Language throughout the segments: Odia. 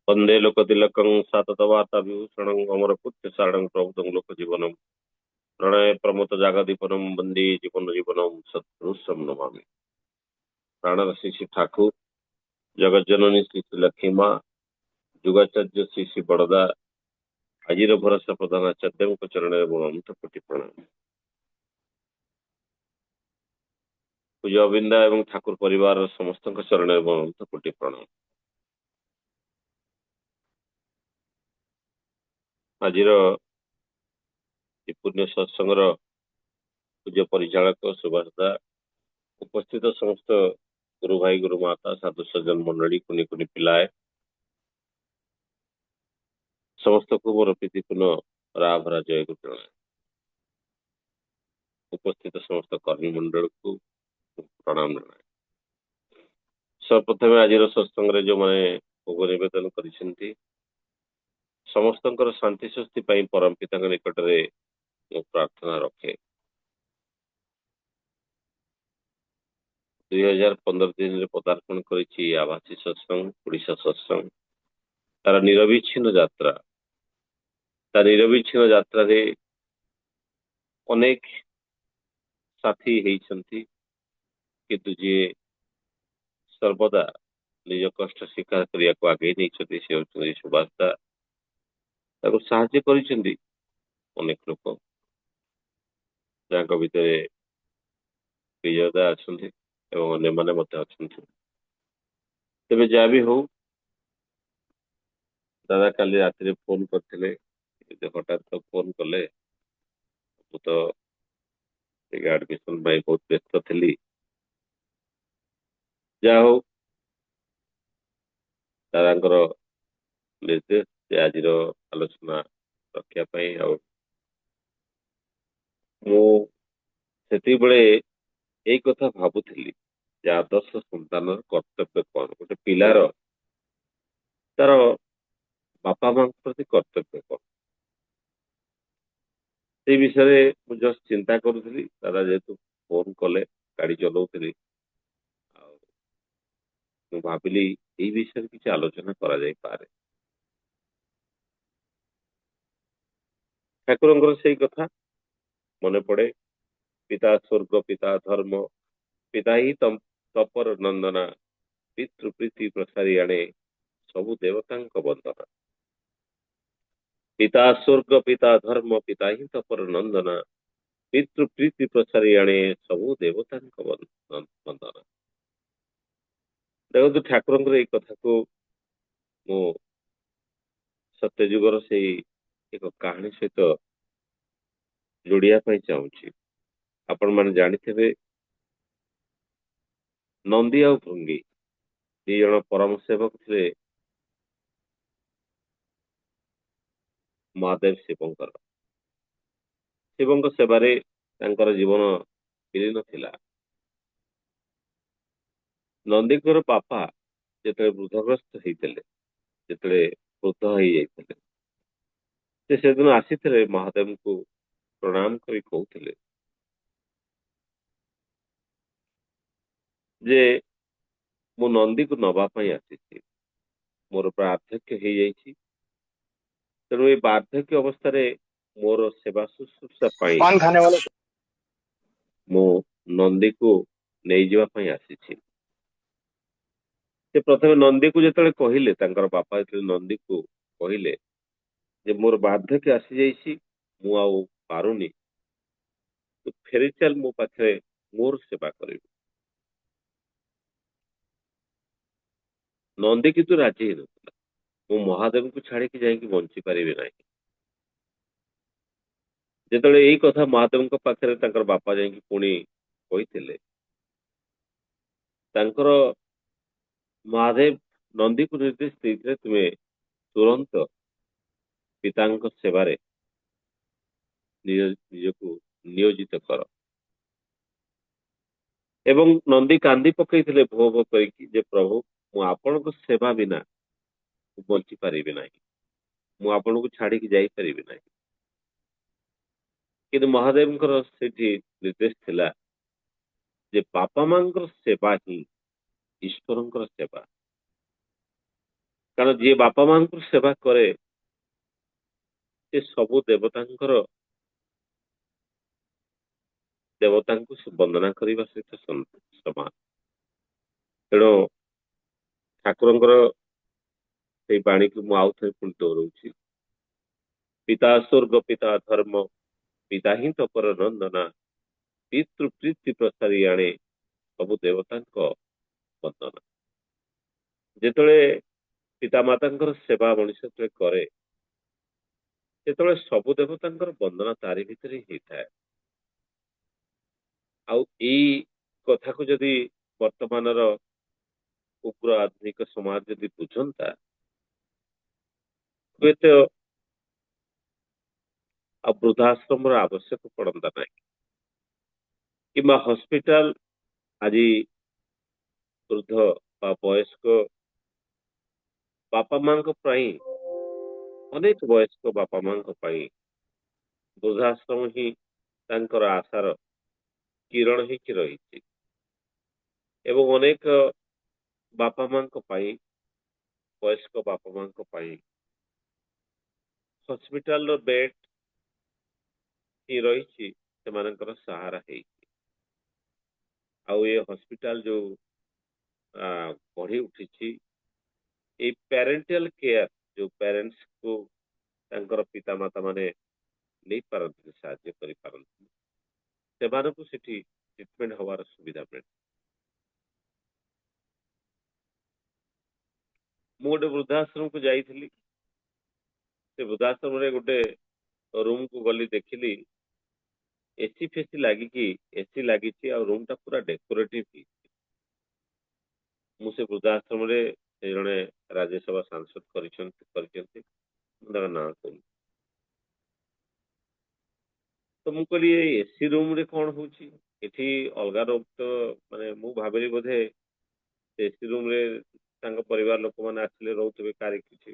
वंदे लोकतिलकं सततवार्ताविभूषणं अमरपुत्र सारणं प्रभुतं लोकजीवनं प्रणय प्रमोद जागदीपनं वंदे जीवनं सत्पुरुषं नमामि। प्राणरसी श्री ठाकुर जगत जननी श्री श्री लक्ष्मी माँ जुगाचार्य श्री श्री बड़दा ଆଜିର ଭରସା ପ୍ରଧାନ ଆଚାର୍ଯ୍ୟଙ୍କ ଚରଣରେ ମୋ ଅନ୍ତ କୋଟି ପ୍ରଣାମ। ପୂଜ୍ୟ ଅବିନ୍ଦା ଏବଂ ଠାକୁର ପରିବାରର ସମସ୍ତଙ୍କ ଚରଣରେ ମୋ ଅନ୍ତ କୋଟି ପ୍ରଣାମ। ଆଜିର ଏ ପୁଣ୍ୟ ସତ୍ସଙ୍ଗର ପୂଜ୍ୟ ପରିଚାଳକ ସୁଭାଷ ଉପସ୍ଥିତ ସମସ୍ତ ଗୁରୁ ଭାଇ ଗୁରୁ ମାତା ସାଧୁ ସଜ୍ଜନ ମଣ୍ଡଳୀ କୁନି କୁନି ପିଲାଏ ସମସ୍ତଙ୍କୁ ମୋର ପ୍ରୀତିପୂର୍ଣ୍ଣ ରାଭରା ଜୟକୁ ଜଣାଏ। ଉପସ୍ଥିତ ସମସ୍ତ କର୍ମୀ ମଣ୍ଡଳକୁ ପ୍ରଣାମ ଜଣାଏ। ସର୍ବପ୍ରଥମେ ଆଜିର ସତ୍ସଙ୍ଗରେ ଯୋଉମାନେ ଭୋଗ ନିବେଦନ କରିଛନ୍ତି ସମସ୍ତଙ୍କର ଶାନ୍ତି ସ୍ୱସ୍ତି ପାଇଁ ପରମ ପିତାଙ୍କ ନିକଟରେ ମୁଁ ପ୍ରାର୍ଥନା ରଖେ। 2015 ଦିନରେ ପଦାର୍ପଣ କରିଛି ଆଭାସୀ ସତ୍ସଙ୍ଗ ଓଡ଼ିଶା ସତ୍ସଙ୍ଗ ତାର ନିରବିଚ୍ଛିନ୍ନ ଯାତ୍ରା। ତା ନିରବିଚ୍ଛିନ୍ନ ଯାତ୍ରାରେ ଅନେକ ସାଥୀ ହେଇଛନ୍ତି, କିନ୍ତୁ ଯିଏ ସର୍ବଦା ନିଜ କଷ୍ଟ ସ୍ୱୀକାର କରିବାକୁ ଆଗେଇ ନେଇଛନ୍ତି ସେ ହେଉଛନ୍ତି ସୁଭାଷ ଦା। ତାକୁ ସାହାଯ୍ୟ କରିଛନ୍ତି ଅନେକ ଲୋକ, ଯାହାଙ୍କ ଭିତରେ ବିଜୟ ଦା ଅଛନ୍ତି ଏବଂ ଅନ୍ୟମାନେ ମଧ୍ୟ ଅଛନ୍ତି। ତେବେ ଯାହା ବି ହଉ, ଦାଦା କାଲି ରାତିରେ ଫୋନ କରିଥିଲେ, ହଠାତ୍ ତ ଫୋନ କଲେ। ମୁଁ ତ ଆଡମିସନ ପାଇଁ ବହୁତ ବ୍ୟସ୍ତ ଥିଲି। ଯାହା ହଉ ଦାଦାଙ୍କର ନିର୍ଦ୍ଦେଶ ଯେ ଆଜିର ଆଲୋଚନା ରଖିବା ପାଇଁ, ଆଉ ମୁଁ ସେତିକିବେଳେ ଏଇ କଥା ଭାବୁଥିଲି ଯେ ଆଦର୍ଶ ସନ୍ତାନର କର୍ତ୍ତବ୍ୟ କଣ, ଗୋଟେ ପିଲାର ତାର ବାପା ମାଙ୍କ ପ୍ରତି କର୍ତ୍ତବ୍ୟ କଣ, ସେଇ ବିଷୟରେ ମୁଁ ଜଷ୍ଟ ଚିନ୍ତା କରୁଥିଲି। ଦାଦା ଯେହେତୁ ଫୋନ କଲେ, ଗାଡି ଚଲାଉଥିଲି, ଆଉ ମୁଁ ଭାବିଲି ଏଇ ବିଷୟରେ କିଛି ଆଲୋଚନା କରାଯାଇପାରେ। ଠାକୁରଙ୍କର ସେଇ କଥା ମନେ ପଡେ, ପିତା ସ୍ୱର୍ଗ ପିତା ଧର୍ମ ପିତା ହିଁ ତପର ନନ୍ଦନା ପିତୃ ପ୍ରୀତି ପ୍ରସାରି ଆଣେ ସବୁ ଦେବତାଙ୍କ ବନ୍ଦନା। ପିତା ସ୍ୱର୍ଗ ପିତା ଧର୍ମ ପିତା ହିଁ ତପର ନନ୍ଦନା ପିତୃ ପ୍ରୀତି ପ୍ରସାରି ଆଣେ ସବୁ ଦେବତାଙ୍କ ବନ୍ଦନା। ଦେଖନ୍ତୁ ଠାକୁରଙ୍କର ଏଇ କଥାକୁ ମୁଁ ସତ୍ୟଯୁଗର ସେଇ ଏକ କାହାଣୀ ସହିତ ଯୋଡିବା ପାଇଁ ଚାହୁଁଛି। ଆପଣ ମାନେ ଜାଣିଥିବେ ନନ୍ଦୀ ଆଉ ଭୃଙ୍ଗୀ ଦି ଜଣ ପରମ ସେବକ ଥିଲେ ମହାଦେବ ଶିବଙ୍କର। ଶିବଙ୍କ ସେବାରେ ତାଙ୍କର ଜୀବନ ବିଲୀନ ଥିଲା। ନନ୍ଦୀଙ୍କର ବାପା ଯେତେବେଳେ ବୃଦ୍ଧଗ୍ରସ୍ତ ହେଇଥିଲେ, ଯେତେବେଳେ ବୃଦ୍ଧ ହେଇଯାଇଥିଲେ, ସେ ସେଦିନ ଆସିଥିଲେ ମହାଦେବଙ୍କୁ ପ୍ରଣାମ କରି କହୁଥିଲେ ଯେ ମୁଁ ନନ୍ଦୀକୁ ନବା ପାଇଁ ଆସିଛି, ମୋର ବାର୍ଦ୍ଧକ୍ୟ ହେଇଯାଇଛି, ତେଣୁ ଏଇ ବାର୍ଦ୍ଧକ୍ୟ ଅବସ୍ଥାରେ ମୋର ସେବା ଶୁଶ୍ରୂଷା ପାଇଁ पान खाने वाले ମୁଁ ନନ୍ଦୀକୁ ନେଇଯିବା ପାଇଁ ଆସିଛି। ସେ ପ୍ରଥମେ ନନ୍ଦୀକୁ ଯେତେବେଳେ କହିଲେ, ତାଙ୍କର ବାପା ଯେତେବେଳେ ନନ୍ଦୀକୁ କହିଲେ ଯେ ମୋର ବାର୍ଦ୍ଧକ୍ୟ ଆସିଯାଇଛି, ମୁଁ ଆଉ ପାରୁନି, ତୁ ଫେରି ଚାଲ ମୋ ପାଖରେ, ମୋର ସେବା କରିବୁ। ନନ୍ଦୀ କିନ୍ତୁ ରାଜି ହେଇନଥିଲା, ମୁଁ ମହାଦେବଙ୍କୁ ଛାଡିକି ଯାଇକି ବଞ୍ଚି ପାରିବି ନାହିଁ। ଯେତେବେଳେ ଏଇ କଥା ମହାଦେବଙ୍କ ପାଖରେ ତାଙ୍କର ବାପା ଯାଇକି ପୁଣି କହିଥିଲେ, ତାଙ୍କର ମହାଦେବ ନନ୍ଦୀକୁ ନିର୍ଦ୍ଦେଶ ଦେଇଥିଲେ ତୁମେ ତୁରନ୍ତ ପିତାଙ୍କ ସେବାରେ ନିଜକୁ ନିୟୋଜିତ କର। ଏବଂ ନନ୍ଦୀ କାନ୍ଦି ପକେଇଥିଲେ ଭୋ ଭୋ କରିକି ଯେ ପ୍ରଭୁ, ମୁଁ ଆପଣଙ୍କ ସେବା ବିନା ବଞ୍ଚି ପାରିବି ନାହିଁ, ମୁଁ ଆପଣଙ୍କୁ ଛାଡିକି ଯାଇପାରିବି ନାହିଁ। କିନ୍ତୁ ମହାଦେବଙ୍କର ସେଠି ନିର୍ଦ୍ଦେଶ ଥିଲା ଯେ ବାପା ମାଙ୍କର ସେବା ହିଁ ଈଶ୍ୱରଙ୍କର ସେବା। କାରଣ ଯିଏ ବାପା ମାଙ୍କର ସେବା କରେ ସେ ସବୁ ଦେବତାଙ୍କୁ ସେ ବନ୍ଦନା କରିବା ସହିତ ସମାନ। ତେଣୁ ଠାକୁରଙ୍କର ସେଇ ବାଣୀକୁ ମୁଁ ଆଉ ଥରେ ପୁଣି ଦୋହରଉଛି। ପିତା ସ୍ୱର୍ଗ ପିତା ଧର୍ମ ପିତା ହିଁ ତପର ନନ୍ଦନା ପିତୃ ପ୍ରୀତି ପ୍ରସାରି ଆଣେ ସବୁ ଦେବତାଙ୍କ ବନ୍ଦନା। ଯେତେବେଳେ ପିତାମାତାଙ୍କର ସେବା ମଣିଷ ଯେତେବେଳେ କରେ ସେତେବେଳେ ସବୁ ଦେବତାଙ୍କର ବନ୍ଦନା ତାରି ଭିତରେ ହିଁ ହେଇଥାଏ। ଆଉ ଏଇ କଥାକୁ ଯଦି ବର୍ତ୍ତମାନର ଉଗ୍ର ଆଧୁନିକ ସମାଜ ଯଦି ବୁଝନ୍ତା ହୁଏତ ଆଉ ବୃଦ୍ଧାଶ୍ରମର ଆବଶ୍ୟକ ପଡନ୍ତା ନାହିଁ, କିମ୍ବା ହସ୍ପିଟାଲ ଆଜି ବୃଦ୍ଧ ବା ବୟସ୍କ ବାପା ମାଙ୍କ ପାଇଁ, ଅନେକ ବୟସ୍କ ବାପା ମାଙ୍କ ପାଇଁ ବୃଦ୍ଧାଶ୍ରମ ହିଁ ତାଙ୍କର ଆଶାର କିରଣ ହେଇକି ରହିଛି। ଏବଂ ଅନେକ ବାପା ମାଙ୍କ ପାଇଁ, ବୟସ୍କ ବାପା ମାଙ୍କ ପାଇଁ ହସ୍ପିଟାଲର ବେଡ୍ ହିଁ ରହିଛି ସେମାନଙ୍କର ସାହାରା ହେଇଛି। ଆଉ ଏ ହସ୍ପିଟାଲ ଯୋଉ ବଢି ଉଠିଛି, ଏଇ ପ୍ୟାରେଣ୍ଟାଲ କେୟାର ଯୋଉ ପ୍ୟାରେଣ୍ଟସ୍ କୁ ତାଙ୍କର ପିତାମାତା ମାନେ ନେଇପାରନ୍ତିନି, ସାହାଯ୍ୟ କରିପାରନ୍ତି, ସେମାନଙ୍କୁ ସେଠି ଟ୍ରିଟମେଣ୍ଟ ହବାର ସୁବିଧା ମିଳେ। ମୁଁ ଗୋଟେ ବୃଦ୍ଧାଶ୍ରମକୁ ଯାଇଥିଲି। ସେ ବୃଦ୍ଧାଶ୍ରମରେ ଗୋଟେ ରୁମକୁ ଗଲି, ଦେଖିଲି ଏସି ଫେସି ଲାଗିକି, ଏସି ଲାଗିଛି ଆଉ ରୁମ ଟା ପୁରା ଡେକୋରେଟିଭ ହେଇଛି। ମୁଁ ସେ ବୃଦ୍ଧାଶ୍ରମରେ ସେ ଜଣେ ରାଜ୍ୟସଭା ସାଂସଦ କରିଛନ୍ତି ମୁଁ ତାଙ୍କ ନାଁ କହୁନି। ତ ମୁଁ କହିଲି ଏଇ ଏସି ରୁମ ରେ କଣ ହଉଛି ଏଠି? ଅଲଗା ରୁମ ତ ମାନେ ମୁଁ ଭାବିଲି ବୋଧେ ଏସି ରୁମ ରେ ତାଙ୍କ ପରିବାର ଲୋକମାନେ ଆସିଲେ ରହୁଥିବେ କାହାର କିଛି।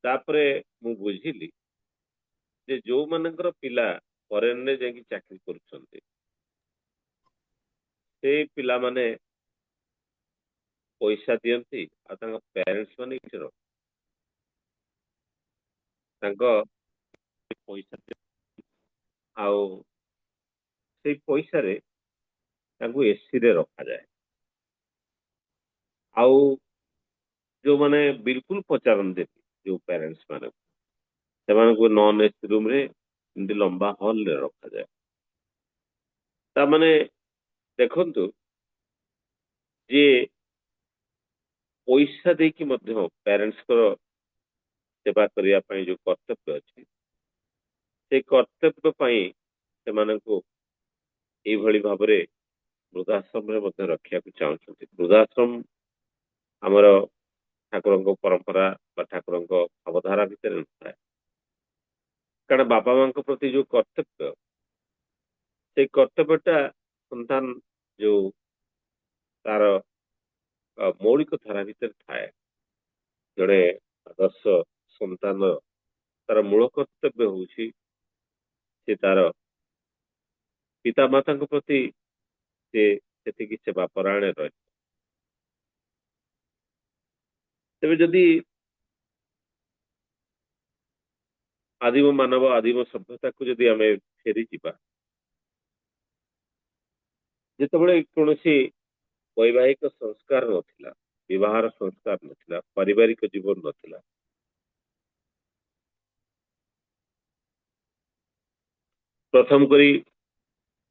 ତାପରେ ମୁଁ ବୁଝିଲି ଯେ ଯୋଉମାନଙ୍କର ପିଲା ଫରେନରେ ଯାଇକି ଚାକିରି କରୁଛନ୍ତି ସେଇ ପିଲାମାନେ ପଇସା ଦିଅନ୍ତି ଆଉ ତାଙ୍କ ପ୍ୟାରେଣ୍ଟସ ମାନେ ଏଠି ତାଙ୍କ ପଇସା ଦିଅନ୍ତି। ଆଉ ସେଇ ପଇସାରେ ତାଙ୍କୁ ଏସି ରେ ରଖାଯାଏ। ଆଉ ଯୋଉମାନେ ବିଲକୁଲ ପଚାରନ୍ତିନି ଯୋଉ ପ୍ୟାରେଣ୍ଟସ ମାନେ, ସେମାନଙ୍କୁ ନନ୍ ଏସି ରୁମ ରେ ଏମିତି ଲମ୍ବା ହଲ ରେ ରଖାଯାଏ। ତାମାନେ ଦେଖନ୍ତୁ, ଯିଏ ପଇସା ଦେଇକି ମଧ୍ୟ ପ୍ୟାରେଣ୍ଟସଙ୍କର ସେବା କରିବା ପାଇଁ ଯୋଉ କର୍ତ୍ତବ୍ୟ ଅଛି, ସେଇ କର୍ତ୍ତବ୍ୟ ପାଇଁ ସେମାନଙ୍କୁ ଏଇଭଳି ଭାବରେ ବୃଦ୍ଧାଶ୍ରମରେ ମଧ୍ୟ ରଖିବାକୁ ଚାହୁଁଛନ୍ତି। ବୃଦ୍ଧାଶ୍ରମ ଆମର ଠାକୁରଙ୍କ ପରମ୍ପରା ବା ଠାକୁରଙ୍କ ଭାବଧାରା ଭିତରେ ନଥାଏ। କାରଣ ବାପା ମାଙ୍କ ପ୍ରତି ଯୋଉ କର୍ତ୍ତବ୍ୟ, ସେଇ କର୍ତ୍ତବ୍ୟଟା ସନ୍ତାନ ଯୋଉ ତାର ମୌଳିକ ଧାରା ଭିତରେ ଥାଏ। ଜଣେ ଆଦର୍ଶ ସନ୍ତାନ ତାର ମୂଳ କର୍ତ୍ତବ୍ୟ ହଉଛି ସେ ତାର ପିତା ମାତାଙ୍କ ପ୍ରତି ସେ ସେତିକି ସେବା ପରାୟଣ ରହେ। ତେବେ ଯଦି ଆଦିମ ମାନବ ଆଦିମ ସଭ୍ୟତାକୁ ଯଦି ଆମେ ଫେରିଯିବା, ଯେତେବେଳେ କୌଣସି ବୈବାହିକ ସଂସ୍କାର ନଥିଲା, ବିବାହର ସଂସ୍କାର ନଥିଲା, ପାରିବାରିକ ଜୀବନ ନଥିଲା, ପ୍ରଥମ କରି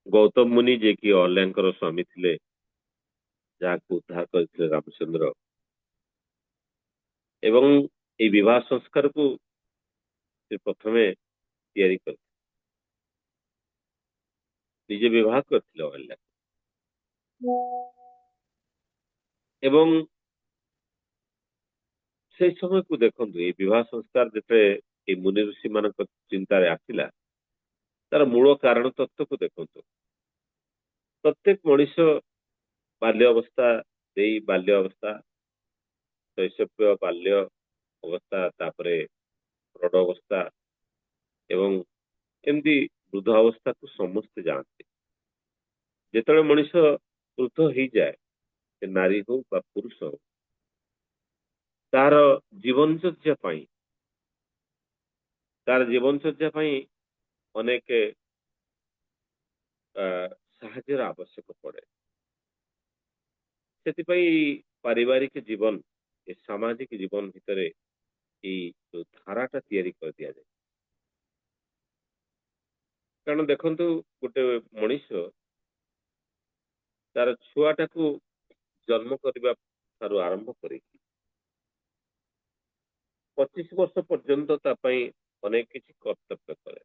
ଗୌତମ ମୁନି ଯିଏକି ଅହଲ୍ୟାଙ୍କର ସ୍ୱାମୀ ଥିଲେ, ଯାହାକୁ ଉଦ୍ଧାର କରିଥିଲେ ରାମଚନ୍ଦ୍ର, ଏବଂ ଏଇ ବିବାହ ସଂସ୍କାରକୁ ସେ ପ୍ରଥମେ ତିଆରି କରିଥିଲେ। ନିଜେ ବିବାହ କରିଥିଲେ ଅହଲ୍ୟା, ଏବଂ ସେଇ ସମୟକୁ ଦେଖନ୍ତୁ, ଏଇ ବିବାହ ସଂସ୍କାର ଯେତେବେଳେ ଏଇ ମୁନି ଋଷି ମାନଙ୍କ ଚିନ୍ତାରେ ଆସିଲା, ତାର ମୂଳ କାରଣ ତତ୍ତ୍ୱକୁ ଦେଖନ୍ତୁ। ପ୍ରତ୍ୟେକ ମଣିଷ ବାଲ୍ୟ ଅବସ୍ଥା ଦେଇ ବାଲ୍ୟ ଅବସ୍ଥା, ଶୈଶବ ବାଲ୍ୟ ଅବସ୍ଥା, ତାପରେ ପ୍ରୌଢ଼ ଅବସ୍ଥା ଏବଂ ଏମିତି ବୃଦ୍ଧ ଅବସ୍ଥାକୁ ସମସ୍ତେ ଯାଆନ୍ତି। ଯେତେବେଳେ ମଣିଷ ବୃଦ୍ଧ ହେଇଯାଏ, ସେ ନାରୀ ହଉ ବା ପୁରୁଷ ହଉ, ତାର ଜୀବନଚର୍ଯ୍ୟା ପାଇଁ ଅନେକ ସାହାଯ୍ୟର ଆବଶ୍ୟକ ପଡେ। ସେଥିପାଇଁ ପାରିବାରିକ ଜୀବନ ଏ ସାମାଜିକ ଜୀବନ ଭିତରେ ଏଇ ଯୋଉ ଧାରାଟା ତିଆରି କରିଦିଆଯାଏ। କାରଣ ଦେଖନ୍ତୁ, ଗୋଟେ ମଣିଷ ତାର ଛୁଆଟାକୁ ଜନ୍ମ କରିବା ଠାରୁ ଆରମ୍ଭ କରିକି 25 ବର୍ଷ ପର୍ଯ୍ୟନ୍ତ ତା ପାଇଁ ଅନେକ କିଛି କର୍ତ୍ତବ୍ୟ କରେ।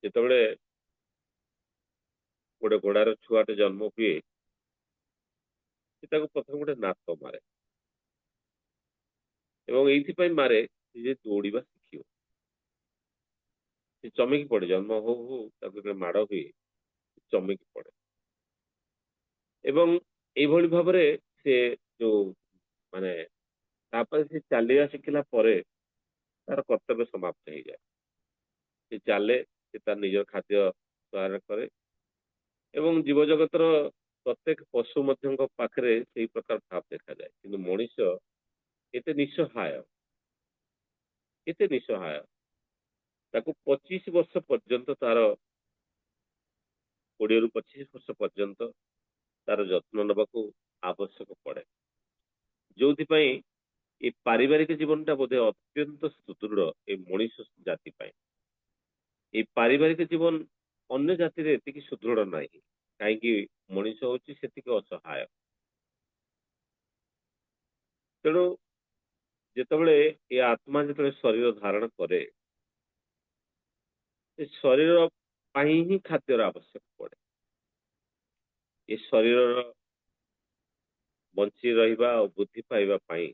ଯେତେବେଳେ ଗୋଟେ ଘୋଡାର ଛୁଆଟେ ଜନ୍ମ ହୁଏ, ସେ ତାକୁ ପ୍ରଥମେ ଗୋଟେ ନାତ ମାରେ, ଏବଂ ଏଇଥିପାଇଁ ମାରେ ଯେ ଦୌଡ଼ିବା ଶିଖିବ। ସେ ଚମକି ପଡେ, ଜନ୍ମ ହଉ ହଉ ତାକୁ ଯେତେବେଳେ ମାଡ଼ ହୁଏ ଚମକି ପଡେ। ଏବଂ ଏଇଭଳି ଭାବରେ ସେ ଯୋଉ ମାନେ ତାପରେ ସେ ଚାଲିବା ଶିଖିଲା ପରେ ତାର କର୍ତ୍ତବ୍ୟ ସମାପ୍ତ ହେଇଯାଏ। ସେ ଚାଲେ, ସେ ତାର ନିଜ ଖାଦ୍ୟ ତୈୟାର କରେ, ଏବଂ ଜୀବଜଗତର ପ୍ରତ୍ୟେକ ପଶୁ ମଧ୍ୟଙ୍କ ପାଖରେ ସେଇ ପ୍ରକାର ଭାବ ଦେଖାଯାଏ। କିନ୍ତୁ ମଣିଷ ଏତେ ନିଃସହାୟ, ଏତେ ନିଃସହାୟ, ତାକୁ 25 ବର୍ଷ ପର୍ଯ୍ୟନ୍ତ, ତାର 20ରୁ 25 ବର୍ଷ ପର୍ଯ୍ୟନ୍ତ ତାର ଯତ୍ନ ନେବାକୁ ଆବଶ୍ୟକ ପଡେ। ଯୋଉଥିପାଇଁ এই ପାରିବାରିକ ଜୀବନଟା ବୋଧେ ଅତ୍ୟନ୍ତ ସୁଦୃଢ এই ମଣିଷ ଜାତି ପାଇଁ। এই ପାରିବାରିକ ଜୀବନ ଅନ୍ୟ ଜାତିରେ ଏତିକି ସୁଦୃଢ ନାହିଁ, କାହିଁକି? ମଣିଷ ହଉଛି ସେତିକି ଅସହାୟ। ତେଣୁ ଯେତେବେଳେ ଏ ଆତ୍ମା ଯେତେବେଳେ ଶରୀର ଧାରଣ କରେ, ସେ ଶରୀର ପାଇଁ ହିଁ ଖାଦ୍ୟର ଆବଶ୍ୟକ ପଡେ। ଏ ଶରୀରର ବଞ୍ଚି ରହିବା ଆଉ ବୃଦ୍ଧି ପାଇବା ପାଇଁ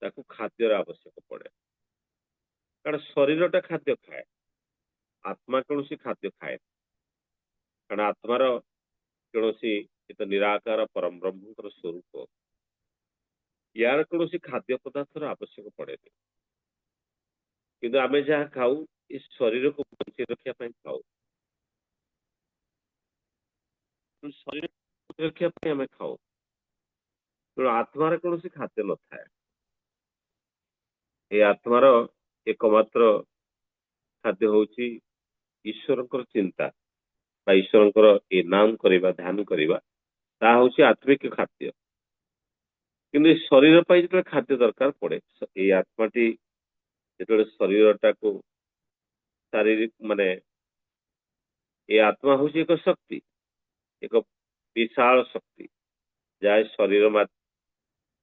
ତାକୁ ଖାଦ୍ୟର ଆବଶ୍ୟକ ପଡେ। କାରଣ ଶରୀରଟା ଖାଦ୍ୟ ଖାଏ, ଆତ୍ମା କୌଣସି ଖାଦ୍ୟ ଖାଏ। କାରଣ ଆତ୍ମାର କୌଣସି ନିରାକାର ପରମ ବ୍ରହ୍ମଙ୍କର ସ୍ୱରୂପ, ୟାର କୌଣସି ଖାଦ୍ୟ ପଦାର୍ଥର ଆବଶ୍ୟକ ପଡେନି। କିନ୍ତୁ ଆମେ ଯାହା ଖାଉ ଏ ଶରୀରକୁ ବଞ୍ଚେଇ ରଖିବା ପାଇଁ ଖାଉ। ଶରୀର ବଞ୍ଚେଇ ରଖିବା ପାଇଁ ଆମେ ଖାଉ। ତେଣୁ ଆତ୍ମାର କୌଣସି ଖାଦ୍ୟ ନଥାଏ। ଏ ଆତ୍ମାର ଏକମାତ୍ର ଖାଦ୍ୟ ହଉଛି ଈଶ୍ୱରଙ୍କର ଚିନ୍ତା ବା ଈଶ୍ୱରଙ୍କର ଏ ନାମ କରିବା, ଧ୍ୟାନ କରିବା, ତାହା ହଉଛି ଆତ୍ମିକ ଖାଦ୍ୟ। କିନ୍ତୁ ଏ ଶରୀର ପାଇଁ ଯେତେବେଳେ ଖାଦ୍ୟ ଦରକାର ପଡେ, ଏଇ ଆତ୍ମାଟି ଯେତେବେଳେ ଶରୀରଟାକୁ ଶାରୀରିକ ଏ ଆତ୍ମା ହଉଛି ଏକ ଶକ୍ତି, ଏକ ବିଶାଳ ଶକ୍ତି, ଯାହା ଶରୀର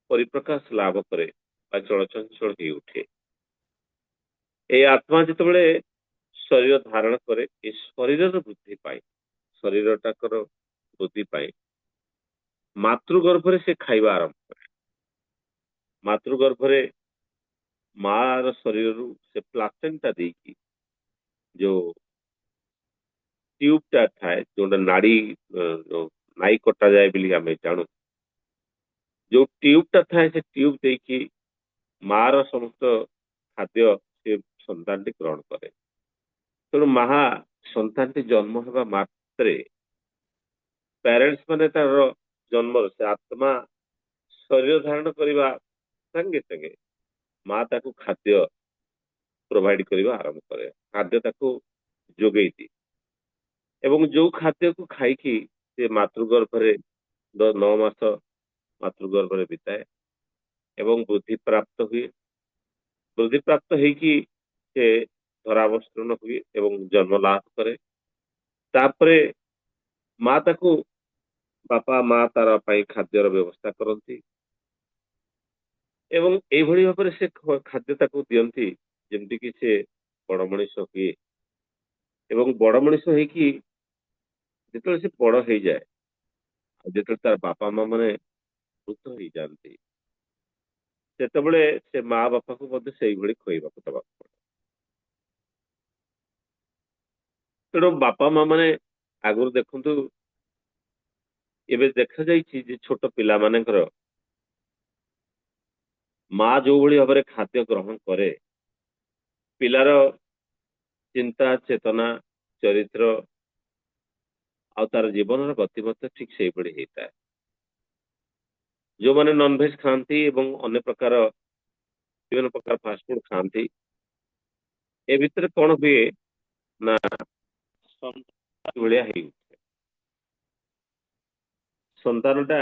ପରିପ୍ରକାଶ ଲାଭ କରେ ବା ଚଳଚଞ୍ଚଳ ହେଇ ଉଠେ। এই ଆତ୍ମା ଯେତେବେଳେ ଶରୀର ଧାରଣ କରେ, ଏ ଶରୀରର ବୃଦ୍ଧି ପାଇଁ, ଶରୀରଟାଙ୍କର ବୃଦ୍ଧି ପାଇଁ ମାତୃଗର୍ଭରେ ସେ ଖାଇବା ଆରମ୍ଭ କରେ। ମାତୃଗର୍ଭରେ ମାର ଶରୀରରୁ ସେ ପ୍ଲାସେଣ୍ଟା ଦେଇକି ଯୋଉ ଟ୍ୟୁବଟା ଥାଏ, ଯୋଉଟା ନାଇ କଟାଯାଏ ବୋଲି ଆମେ ଜାଣୁ, ଯୋଉ ଟ୍ୟୁବଟା ଥାଏ, ସେ ଟ୍ୟୁବ ଦେଇକି ମାର ସମସ୍ତ ଖାଦ୍ୟ ସେ ସନ୍ତାନଟି ଗ୍ରହଣ କରେ। ତେଣୁ ମା ସନ୍ତାନଟି ଜନ୍ମ ହେବା ମାତ୍ରେ ପ୍ୟାରେଣ୍ଟସ୍ ମାନେ ତାର ଜନ୍ମର ସେ ଆତ୍ମା ଶରୀର ଧାରଣ କରିବା ସାଙ୍ଗେ ସାଙ୍ଗେ ମା ତାକୁ ଖାଦ୍ୟ ପ୍ରୋଭାଇଡ କରିବା ଆରମ୍ଭ କରେ, ଖାଦ୍ୟ ତାକୁ ଯୋଗେଇ ଦିଏ। ଏବଂ ଯୋଉ ଖାଦ୍ୟକୁ ଖାଇକି ସେ ମାତୃଗର୍ଭରେ 9 ମାସ ମାତୃଗର୍ଭରେ ବିତାଏ ଏବଂ ବୃଦ୍ଧି ପ୍ରାପ୍ତ ହୁଏ। ବୃଦ୍ଧି ପ୍ରାପ୍ତ ହେଇକି ସେ ଧରାବସ୍ତରଣ ହୁଏ ଏବଂ ଜନ୍ମ ଲାଭ କରେ। ତାପରେ ମା ତାକୁ, ବାପା ମା ତାର ପାଇଁ ଖାଦ୍ୟର ବ୍ୟବସ୍ଥା କରନ୍ତି ଏବଂ ଏଇଭଳି ଭାବରେ ସେ ଖାଦ୍ୟ ତାକୁ ଦିଅନ୍ତି ଯେମିତିକି ସେ ବଡ ମଣିଷ ହୁଏ। ଏବଂ ବଡ ମଣିଷ ହେଇକି ଯେତେବେଳେ ସେ ବଡ ହେଇଯାଏ, ଆଉ ଯେତେବେଳେ ତାର ବାପା ମା ମାନେ ବୃଦ୍ଧ ହେଇଯାଆନ୍ତି, ସେତେବେଳେ ସେ ମା ବାପାକୁ ମଧ୍ୟ ସେଇଭଳି ଖୋଇବାକୁ ଦେବାକୁ ପଡେ। ତେଣୁ ବାପା ମା ମାନେ ଆଗରୁ ଦେଖନ୍ତୁ, ଏବେ ଦେଖାଯାଇଛି ଯେ ଛୋଟ ପିଲାମାନଙ୍କର ମା ଯୋଉଭଳି ଭାବରେ ଖାଦ୍ୟ ଗ୍ରହଣ କରେ, ପିଲାର ଚିନ୍ତା, ଚେତନା, ଚରିତ୍ର ଆଉ ତାର ଜୀବନର ଗତି ମଧ୍ୟ ଠିକ ସେଇଭଳି ହେଇଥାଏ। ଯୋଉମାନେ ନନଭେଜ ଖାଆନ୍ତି ଏବଂ ଅନ୍ୟ ପ୍ରକାର ବିଭିନ୍ନ ପ୍ରକାର ଫାଷ୍ଟଫୁଡ ଖାଆନ୍ତି, ଏ ଭିତରେ କଣ ହୁଏ ନା ସନ୍ତାନ ଭଳିଆ ହେଇ ଉଠେ। ସନ୍ତାନଟା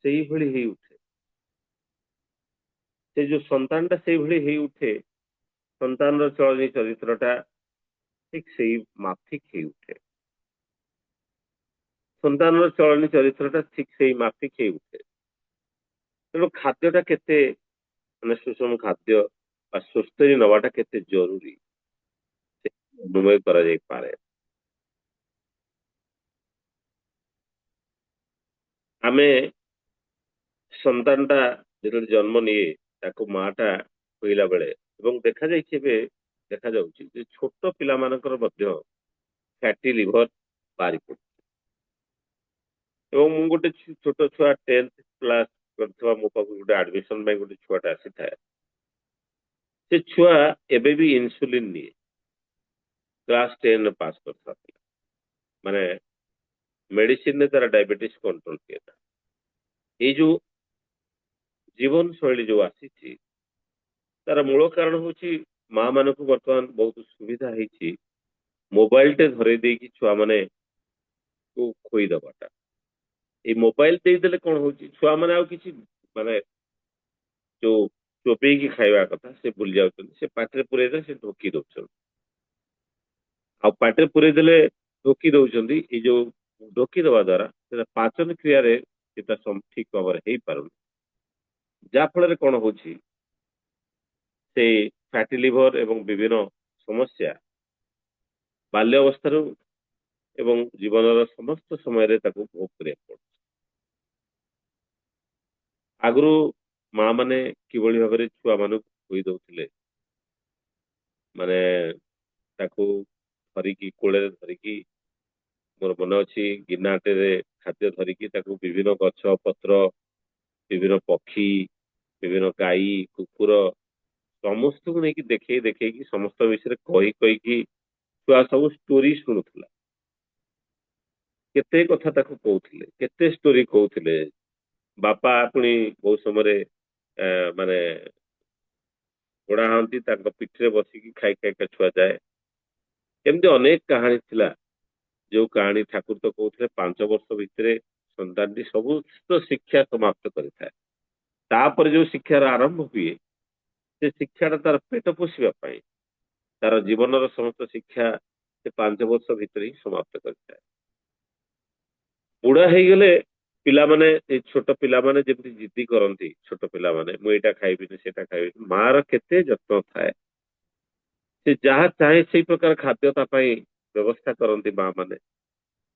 ସେଇଭଳି ହେଇ ଉଠେ। ସେ ଯୋଉ ସନ୍ତାନଟା ସେଇଭଳି ହେଇ ଉଠେ, ସନ୍ତାନର ଚଳନୀ ଚରିତ୍ରଟା ଠିକ ସେଇ ମାଫିକ ହେଇ ଉଠେ। ସନ୍ତାନର ଚଳନୀ ଚରିତ୍ରଟା ଠିକ ସେଇ ମାଫିକ ହେଇ ଉଠେ। ତେଣୁ ଖାଦ୍ୟଟା କେତେ ମାନେ ସୁଷମ ଖାଦ୍ୟ ବା ସୁସ୍ଥରି ନବାଟା କେତେ ଜରୁରୀ ସେ ଅନୁଭବ କରାଯାଇପାରେ। ଆମେ ସନ୍ତାନଟା ଯେତେବେଳେ ଜନ୍ମ ନିଏ, ତାକୁ ମାଟା ଖୋଇଲା ବେଳେ ଏବଂ ଦେଖାଯାଇଛି ଏବେ ଦେଖାଯାଉଛି ଯେ ଛୋଟ ପିଲାମାନଙ୍କର ମଧ୍ୟ ଫ୍ୟାଟି ଲିଭର ବାହାରି ପଡୁଛି। ଏବଂ ମୁଁ ଗୋଟେ ଛୋଟ ଛୁଆ 10th କ୍ଲାସ କରିଥିବା ମୋ ପାଖକୁ ଗୋଟେ ଆଡମିସନ ପାଇଁ ଗୋଟେ ଛୁଆଟା ଆସିଥାଏ। ସେ ଛୁଆ ଏବେ ବି ଇନସୁଲିନ ନିଏ, କ୍ଲାସ 10 ପାସ୍ କରିଥିଲା ପିଲା। ମାନେ ମେଡିସିନରେ ତାର ଡାଇବେଟିସ କଣ୍ଟ୍ରୋଲ କିଏ। ଏଇ ଯୋଉ ଜୀବନ ଶୈଳୀ ଯୋଉ ଆସିଛି, ତାର ମୂଳ କାରଣ ହଉଛି ମା ମାନଙ୍କୁ ବର୍ତ୍ତମାନ ବହୁତ ସୁବିଧା ହେଇଛି ମୋବାଇଲଟେ ଧରେଇ ଦେଇକି ଛୁଆ ମାନେ କୁ ଖୋଇଦବାଟା। ଏଇ ମୋବାଇଲ ଦେଇଦେଲେ କଣ ହଉଛି, ଛୁଆ ମାନେ ଆଉ କିଛି ମାନେ ଯୋଉ ଚୋବେଇକି ଖାଇବା କଥା ସେ ଭୁଲି ଯାଉଛନ୍ତି। ସେ ପାଟିରେ ପୁରେଇ ଦେଲେ ସେ ଢୋକି ଦଉଛନ୍ତି, ଆଉ ପାଟିରେ ପୁରେଇ ଦେଲେ ଢୋକି ଦଉଛନ୍ତି। ଏଇ ଯୋଉ ଢୋକି ଦେବା ଦ୍ଵାରା ସେଟା ପାଚନ କ୍ରିୟାରେ ସେଟା ଠିକ ଭାବରେ ହେଇପାରୁନି। ଯାହା ଫଳରେ କଣ ହଉଛି, ସେଇ ଫ୍ୟାଟି ଲିଭର ଏବଂ ବିଭିନ୍ନ ସମସ୍ୟା ବାଲ୍ୟ ଅବସ୍ଥାରୁ ଏବଂ ଜୀବନର ସମସ୍ତ ସମୟରେ ତାକୁ ଭୋଗ କରିବାକୁ ପଡୁଛି। ଆଗରୁ ମା ମାନେ କିଭଳି ଭାବରେ ଛୁଆ ମାନଙ୍କୁ ଖୋଇ ଦଉଥିଲେ, ମାନେ ତାକୁ ଧରିକି କୋଳରେ ଧରିକି, ମୋର ମନେ ଅଛି ଗିନାଟରେ ଖାଦ୍ୟ ଧରିକି ତାକୁ ବିଭିନ୍ନ ଗଛ ପତ୍ର, ବିଭିନ୍ନ ପକ୍ଷୀ, ବିଭିନ୍ନ ଗାଈ କୁକୁର ସମସ୍ତଙ୍କୁ ନେଇକି ଦେଖେଇ ଦେଖେଇକି ସମସ୍ତ ବିଷୟରେ କହି କହିକି ଛୁଆ ସବୁ ଷ୍ଟୋରି ଶୁଣୁଥିଲା। କେତେ କଥା ତାକୁ କହୁଥିଲେ, କେତେ ଷ୍ଟୋରି କହୁଥିଲେ। ବାପା ପୁଣି ବହୁତ ସମୟରେ ମାନେ ଗୋଡା ହନ୍ତି, ତାଙ୍କ ପିଠିରେ ବସିକି ଖାଇ ଖାଇକା ଛୁଆ ଯାଏ। ଏମିତି ଅନେକ କାହାଣୀ ଥିଲା, ଯୋଉ କାହାଣୀ ଠାକୁର ତ କହୁଥିଲେ 5 ବର୍ଷ ଭିତରେ ସନ୍ତାନଟି ସମସ୍ତ ଶିକ୍ଷା ସମାପ୍ତ କରିଥାଏ। ତାପରେ ଯୋଉ ଶିକ୍ଷାର ଆରମ୍ଭ ହୁଏ, ସେ ଶିକ୍ଷାଟା ତାର ପେଟ ପୋଷିବା ପାଇଁ, ତାର ଜୀବନର ସମସ୍ତ ଶିକ୍ଷା ସେ 5 ବର୍ଷ ଭିତରେ ହିଁ ସମାପ୍ତ କରିଥାଏ। ବୁଢା ହେଇଗଲେ ପିଲାମାନେ, ଏଇ ଛୋଟ ପିଲାମାନେ ଯେମିତି ଜିଦ୍ଦି କରନ୍ତି, ଛୋଟ ପିଲାମାନେ ମୁଁ ଏଇଟା ଖାଇବିନି ସେଇଟା ଖାଇବିନି, ମାର କେତେ ଯତ୍ନ ଥାଏ। ସେ ଯାହା ଚାହେଁ ସେଇ ପ୍ରକାର ଖାଦ୍ୟ ତା ପାଇଁ ବ୍ୟବସ୍ଥା କରନ୍ତି ମା ମାନେ,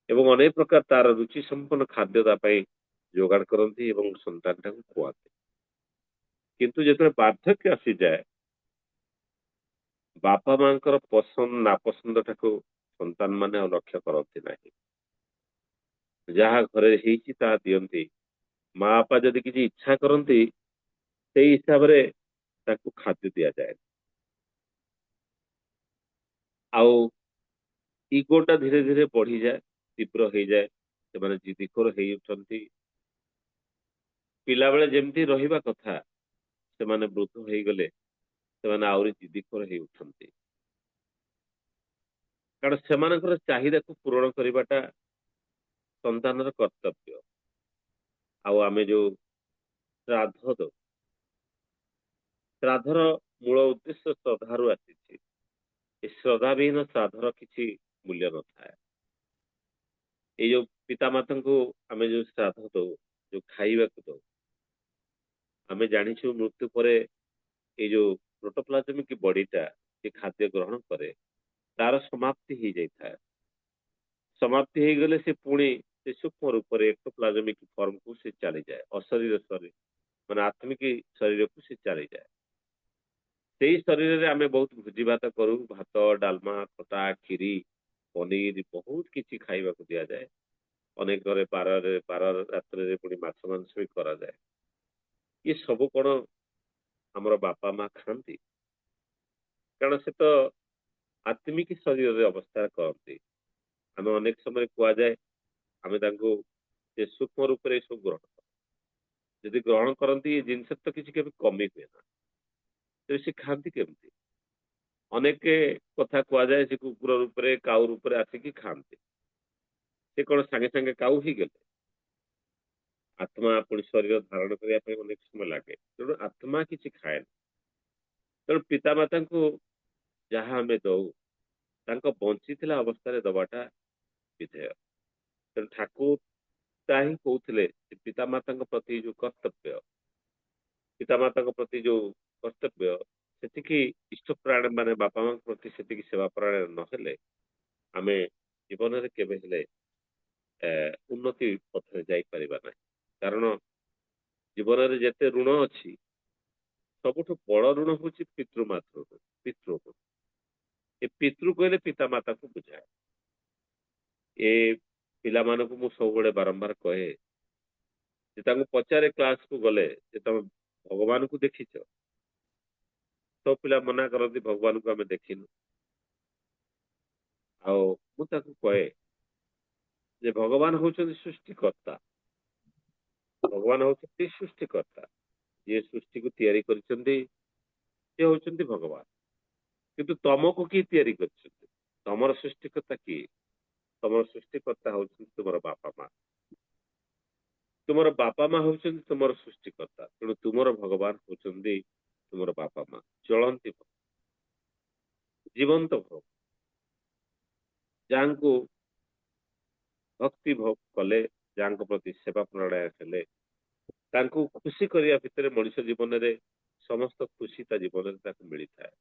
ଏବଂ ଅନେକ ପ୍ରକାର ତାର ରୁଚି ସମ୍ପନ୍ନ ଖାଦ୍ୟ ତା ପାଇଁ ଯୋଗାଡ଼ କରନ୍ତି ଏବଂ ସନ୍ତାନଟାକୁ ଖୁଆନ୍ତି। କିନ୍ତୁ ଯେତେବେଳେ ବାର୍ଦ୍ଧକ୍ୟ ଆସିଯାଏ, ବାପା ମାଙ୍କର ପସନ୍ଦ ନାପସନ୍ଦ ଟାକୁ ସନ୍ତାନ ମାନେ ଆଉ ଲକ୍ଷ୍ୟ କରନ୍ତି ନାହିଁ। ଯାହା ଘରେ ହେଇଛି ତାହା ଦିଅନ୍ତି। ମା ବାପା ଯଦି କିଛି ଇଚ୍ଛା କରନ୍ତି, ସେଇ ହିସାବରେ ତାକୁ ଖାଦ୍ୟ ଦିଆଯାଏ। ଆଉ ଇଗୋଟା ଧୀରେ ଧୀରେ ବଢିଯାଏ, ତୀବ୍ର ହେଇଯାଏ, ସେମାନେ ଜିଦିଖୋର ହେଇ ଉଠନ୍ତି। ପିଲାବେଳେ ଯେମିତି ରହିବା କଥା, ସେମାନେ ବୃଦ୍ଧ ହେଇଗଲେ ସେମାନେ ଆହୁରି ଜିଦିଖୋର ହେଇ ଉଠନ୍ତି। କାରଣ ସେମାନଙ୍କର ଚାହିଦାକୁ ପୂରଣ କରିବାଟା ସନ୍ତାନର କର୍ତ୍ତବ୍ୟ। ଆଉ ଆମେ ଯୋଉ ଶ୍ରାଦ୍ଧ ଦଉ, ଶ୍ରାଦ୍ଧର ମୂଳ ଉଦ୍ଦେଶ୍ୟ ଶ୍ରଦ୍ଧାରୁ ଆସିଛି। ଏ ଶ୍ରଦ୍ଧାବିହୀନ ଶ୍ରାଦ୍ଧର କିଛି ମୂଲ୍ୟ ନଥାଏ। ଏଇ ଯୋଉ ପିତାମାତାଙ୍କୁ ଆମେ ଯୋଉ ଶ୍ରାଦ୍ଧ ଦଉ, ଯୋଉ ଖାଇବାକୁ ଦଉ, ଆମେ ଜାଣିଛୁ ମୃତ୍ୟୁ ପରେ ଏଇ ଯୋଉ ପ୍ରୋଟୋପ୍ଲାଜମିକ ବଡିଟା ସେ ଖାଦ୍ୟ ଗ୍ରହଣ କରେ, ତାର ସମାପ୍ତି ହେଇଯାଇଥାଏ। ସମାପ୍ତି ହେଇଗଲେ ସେ ପୁଣି ସେ ସୂକ୍ଷ୍ମ ରୂପରେ ଏକ୍ଟୋପ୍ଲାଜମିକ ଫର୍ମକୁ ସେ ଚାଲିଯାଏ, ଅଶରୀର ଶରୀର ମାନେ ଆତ୍ମିକ ଶରୀରକୁ ସେ ଚାଲିଯାଏ। ସେଇ ଶରୀରରେ ଆମେ ବହୁତ ଭୋଜି ଭାତ କରୁ, ଭାତ ଡାଲମା ଖଟା ଖିରି ପନିର ବହୁତ କିଛି ଖାଇବାକୁ ଦିଆଯାଏ। ଅନେକ ଘରେ ବାର ରାତ୍ରରେ ପୁଣି ମାଛ ମାଂସ ବି କରାଯାଏ। ଏ ସବୁ କଣ ଆମର ବାପା ମା ଖାଆନ୍ତି? କାରଣ ସେ ତ ଆତ୍ମିକ ଶରୀରରେ ଅବସ୍ଥା କରନ୍ତି। ଆମେ ଅନେକ ସମୟରେ କୁହାଯାଏ ଆମେ ତାଙ୍କୁ ସେ ସୂକ୍ଷ୍ମ ରୂପରେ ସବୁ ଗ୍ରହଣ କରୁ। ଯଦି ଗ୍ରହଣ କରନ୍ତି ଏ ଜିନିଷ ତ କିଛି କେବେ କମି ହୁଏ ନା, ତେବେ ସେ ଖାଆନ୍ତି କେମିତି? ଅନେକ କଥା କୁହାଯାଏ ସେ କୁକୁର ରୂପରେ କାଉ ରୂପରେ ଆସିକି ଖାଆନ୍ତି। ସେ କଣ ସାଙ୍ଗେ ସାଙ୍ଗେ କାଉ ହେଇଗଲେ? ଆତ୍ମା ପୁଣି ଶରୀର ଧାରଣ କରିବା ପାଇଁ ଅନେକ ସମୟ ଲାଗେ, ତେଣୁ ଆତ୍ମା କିଛି ଖାଏନି। ତେଣୁ ପିତାମାତାଙ୍କୁ ଯାହା ଆମେ ଦଉ ତାଙ୍କ ବଞ୍ଚିଥିଲା ଅବସ୍ଥାରେ ଦବାଟା ବିଧେୟ। ତେଣୁ ଠାକୁର ତାହା ହିଁ କହୁଥିଲେ ଯେ ପିତାମାତାଙ୍କ ପ୍ରତି ଯୋଉ କର୍ତ୍ତବ୍ୟ, ପିତାମାତାଙ୍କ ପ୍ରତି ଯୋଉ କର୍ତ୍ତବ୍ୟ, ସେତିକି ଇଷ୍ଟପ୍ରାଣ ମାନେ ବାପା ମାଙ୍କ ପ୍ରତି ସେତିକି ସେବା ପ୍ରାଣ ନହେଲେ ଆମେ ଜୀବନରେ କେବେ ହେଲେ ଉନ୍ନତି ପଥରେ ଯାଇପାରିବା ନାହିଁ। କାରଣ ଜୀବନରେ ଯେତେ ଋଣ ଅଛି ସବୁଠୁ ବଡ ଋଣ ହଉଛି ପିତୃମାତୃ ଋଣ, ପିତୃ ଋଣ। ଏ ପିତୃ କହିଲେ ପିତା ମାତାକୁ ବୁଝାଏ। ଏ ପିଲାମାନଙ୍କୁ ମୁଁ ସବୁବେଳେ ବାରମ୍ବାର କହେ ଯେ ତାଙ୍କୁ ପଚାରେ କ୍ଲାସକୁ ଗଲେ ଯେ ତମେ ଭଗବାନଙ୍କୁ ଦେଖିଛ? ସବୁ ପିଲା ମନା କରନ୍ତି ଭଗବାନଙ୍କୁ ଆମେ ଦେଖିନୁ। ଆଉ ମୁଁ ତାକୁ କହେ ଯେ ଭଗବାନ ହଉଛନ୍ତି ସୃଷ୍ଟିକର୍ତ୍ତା, ଭଗବାନ ହଉଛନ୍ତି ସୃଷ୍ଟିକର୍ତ୍ତା। ଯିଏ ସୃଷ୍ଟିକୁ ତିଆରି କରିଛନ୍ତି ସେ ହଉଛନ୍ତି ଭଗବାନ। କିନ୍ତୁ ତମକୁ କିଏ ତିଆରି କରିଛନ୍ତି? ତମର ସୃଷ୍ଟିକର୍ତ୍ତା କିଏ? ତମର ସୃଷ୍ଟିକର୍ତ୍ତା ହଉଛନ୍ତି ତୁମର ବାପା ମା। ତୁମର ବାପା ମା ହଉଛନ୍ତି ତୁମର ସୃଷ୍ଟିକର୍ତ୍ତା, ତେଣୁ ତୁମର ଭଗବାନ ହଉଛନ୍ତି ତୁମର ବାପା ମା, ଚଳନ୍ତି ଜୀବନ୍ତ ଭଗବାନ, ଯାହାଙ୍କୁ ଭକ୍ତି କଲେ, ଯାହାଙ୍କ ପ୍ରତି ସେବା ପ୍ରଣୟ କଲେ, ତାଙ୍କୁ ଖୁସି କରିବା ଭିତରେ ମଣିଷ ଜୀବନରେ ସମସ୍ତ ଖୁସି ତା ଜୀବନରେ ତାକୁ ମିଳିଥାଏ।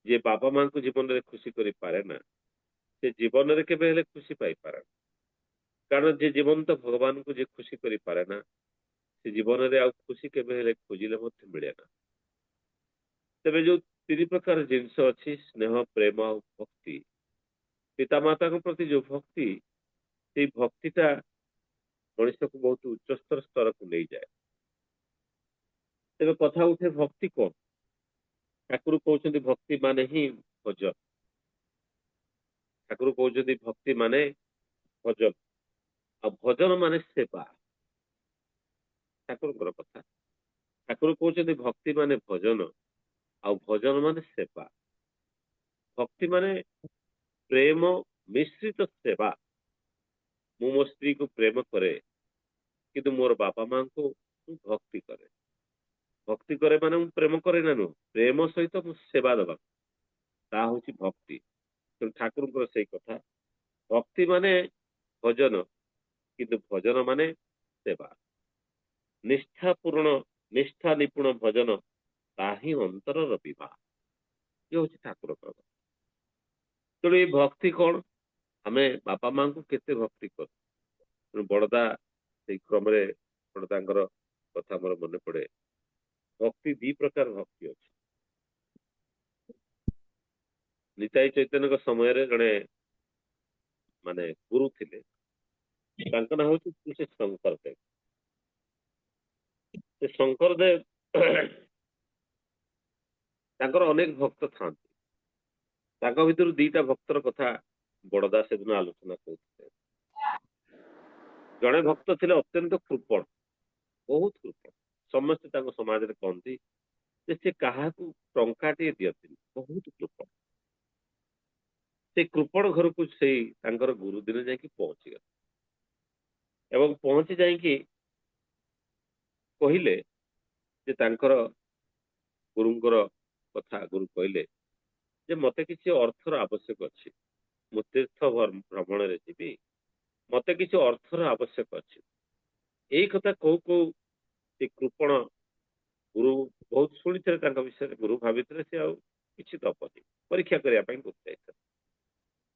ଯିଏ ବାପା ମାଙ୍କୁ ଜୀବନରେ ଖୁସି କରିପାରେ ନା ସେ ଜୀବନରେ କେବେ ହେଲେ ଖୁସି ପାଇପାରେ ନା। କାରଣ ଯିଏ ଜୀବନ୍ତ ଭଗବାନଙ୍କୁ ଯିଏ ଖୁସି କରିପାରେ ନା ସେ ଜୀବନରେ ଆଉ ଖୁସି କେବେ ହେଲେ ଖୋଜିଲେ ମଧ୍ୟ ମିଳେ ନା। ତେବେ ଯୋଉ ତିନି ପ୍ରକାର ଜିନିଷ ଅଛି, ସ୍ନେହ, ପ୍ରେମ ଆଉ ଭକ୍ତି, ପିତାମାତାଙ୍କ ପ୍ରତି ଯୋଉ ଭକ୍ତି, ସେଇ ଭକ୍ତିଟା ମଣିଷକୁ ବହୁତ ଉଚ୍ଚସ୍ତର ସ୍ତରକୁ ନେଇଯାଏ। ତେବେ କଥା ଉଠେ ଭକ୍ତି କଣ? ଠାକୁର କହୁଛନ୍ତି ଭକ୍ତି ମାନେ ହିଁ ଭଜନ। ଠାକୁର କହୁଛନ୍ତି ଭକ୍ତି ମାନେ ଭଜନ, ଆଉ ଭଜନ ମାନେ ସେବା। ଠାକୁରଙ୍କର କଥା। ଠାକୁର କହୁଛନ୍ତି ଭକ୍ତି ମାନେ ଭଜନ, ଆଉ ଭଜନ ମାନେ ସେବା। ଭକ୍ତି ମାନେ ପ୍ରେମ ମିଶ୍ରିତ ସେବା। ମୁଁ ମୋ ସ୍ତ୍ରୀକୁ ପ୍ରେମ କରେ, କିନ୍ତୁ ମୋର ବାପା ମାଙ୍କୁ ମୁଁ ଭକ୍ତି କରେ। ଭକ୍ତି କରେ ମାନେ ମୁଁ ପ୍ରେମ କରେ ନା ନୁହଁ, ପ୍ରେମ ସହିତ ମୁଁ ସେବା ଦେବା, ତାହା ହଉଛି ଭକ୍ତି। ତେଣୁ ଠାକୁରଙ୍କର ସେଇ କଥା, ଭକ୍ତି ମାନେ ଭଜନ, କିନ୍ତୁ ଭଜନ ମାନେ ସେବା। ନିଷ୍ଠା ପୂରଣ, ନିଷ୍ଠା ନିପୁଣ ଭଜନ, ତାହା ହିଁ ଅନ୍ତରର ବିବାହ। ଇଏ ହଉଛି ଠାକୁରଙ୍କର କଥା। ତେଣୁ ଏଇ ଭକ୍ତି କଣ? ଆମେ ବାପା ମାଙ୍କୁ କେତେ ଭକ୍ତି କରୁ। ତେଣୁ ବଡଦା ସେଇ କ୍ରମରେ ବଡଦାଙ୍କର କଥା ମୋର ମନେ ପଡେ। ଭକ୍ତି ଦି ପ୍ରକାର ଭକ୍ତି ଅଛି। ନିତାଇ ଚୈତନ୍ୟଙ୍କ ସମୟରେ ଜଣେ ମାନେ ଗୁରୁ ଥିଲେ, ତାଙ୍କ ନାଁ ହଉଛି ସେ ଶଙ୍କର ଦେବ। ସେ ଶଙ୍କର ଦେବ ତାଙ୍କର ଅନେକ ଭକ୍ତ ଥାଆନ୍ତି। ତାଙ୍କ ଭିତରୁ ଦିଟା ଭକ୍ତର କଥା ବଡଦା ସେଦିନ ଆଲୋଚନା କରୁଥିଲେ। ଜଣେ ଭକ୍ତ ଥିଲେ ଅତ୍ୟନ୍ତ କୃପଣ, ବହୁତ କୃପଣ। ସମସ୍ତେ ତାଙ୍କ ସମାଜରେ କହନ୍ତି ଯେ ସେ କାହାକୁ ଟଙ୍କାଟିଏ ଦିଅନ୍ତିନି, ବହୁତ କୃପଣ। ସେ କୃପଣ ଘରକୁ ସେଇ ତାଙ୍କର ଗୁରୁ ଦିନ ଯାଇକି ପହଞ୍ଚିଗଲେ ଏବଂ ପହଞ୍ଚି ଯାଇକି କହିଲେ ଯେ ତାଙ୍କର ଗୁରୁଙ୍କର କଥା। ଗୁରୁ କହିଲେ ଯେ ମତେ କିଛି ଅର୍ଥର ଆବଶ୍ୟକ ଅଛି, ମୁଁ ତୀର୍ଥ ଭ୍ରମଣରେ ଯିବି, ମତେ କିଛି ଅର୍ଥର ଆବଶ୍ୟକ ଅଛି। ଏଇ କଥା କହୁ କହୁ ସେ କୃପଣ ଗୁରୁ ବହୁତ ଶୁଣିଥିଲେ ତାଙ୍କ ବିଷୟରେ। ଗୁରୁ ଭାବିଥିଲେ ସେ ଆଉ କିଛି ଦବନି, ପରୀକ୍ଷା କରିବା ପାଇଁ ଗୁରୁ ଯାଇଥିଲେ।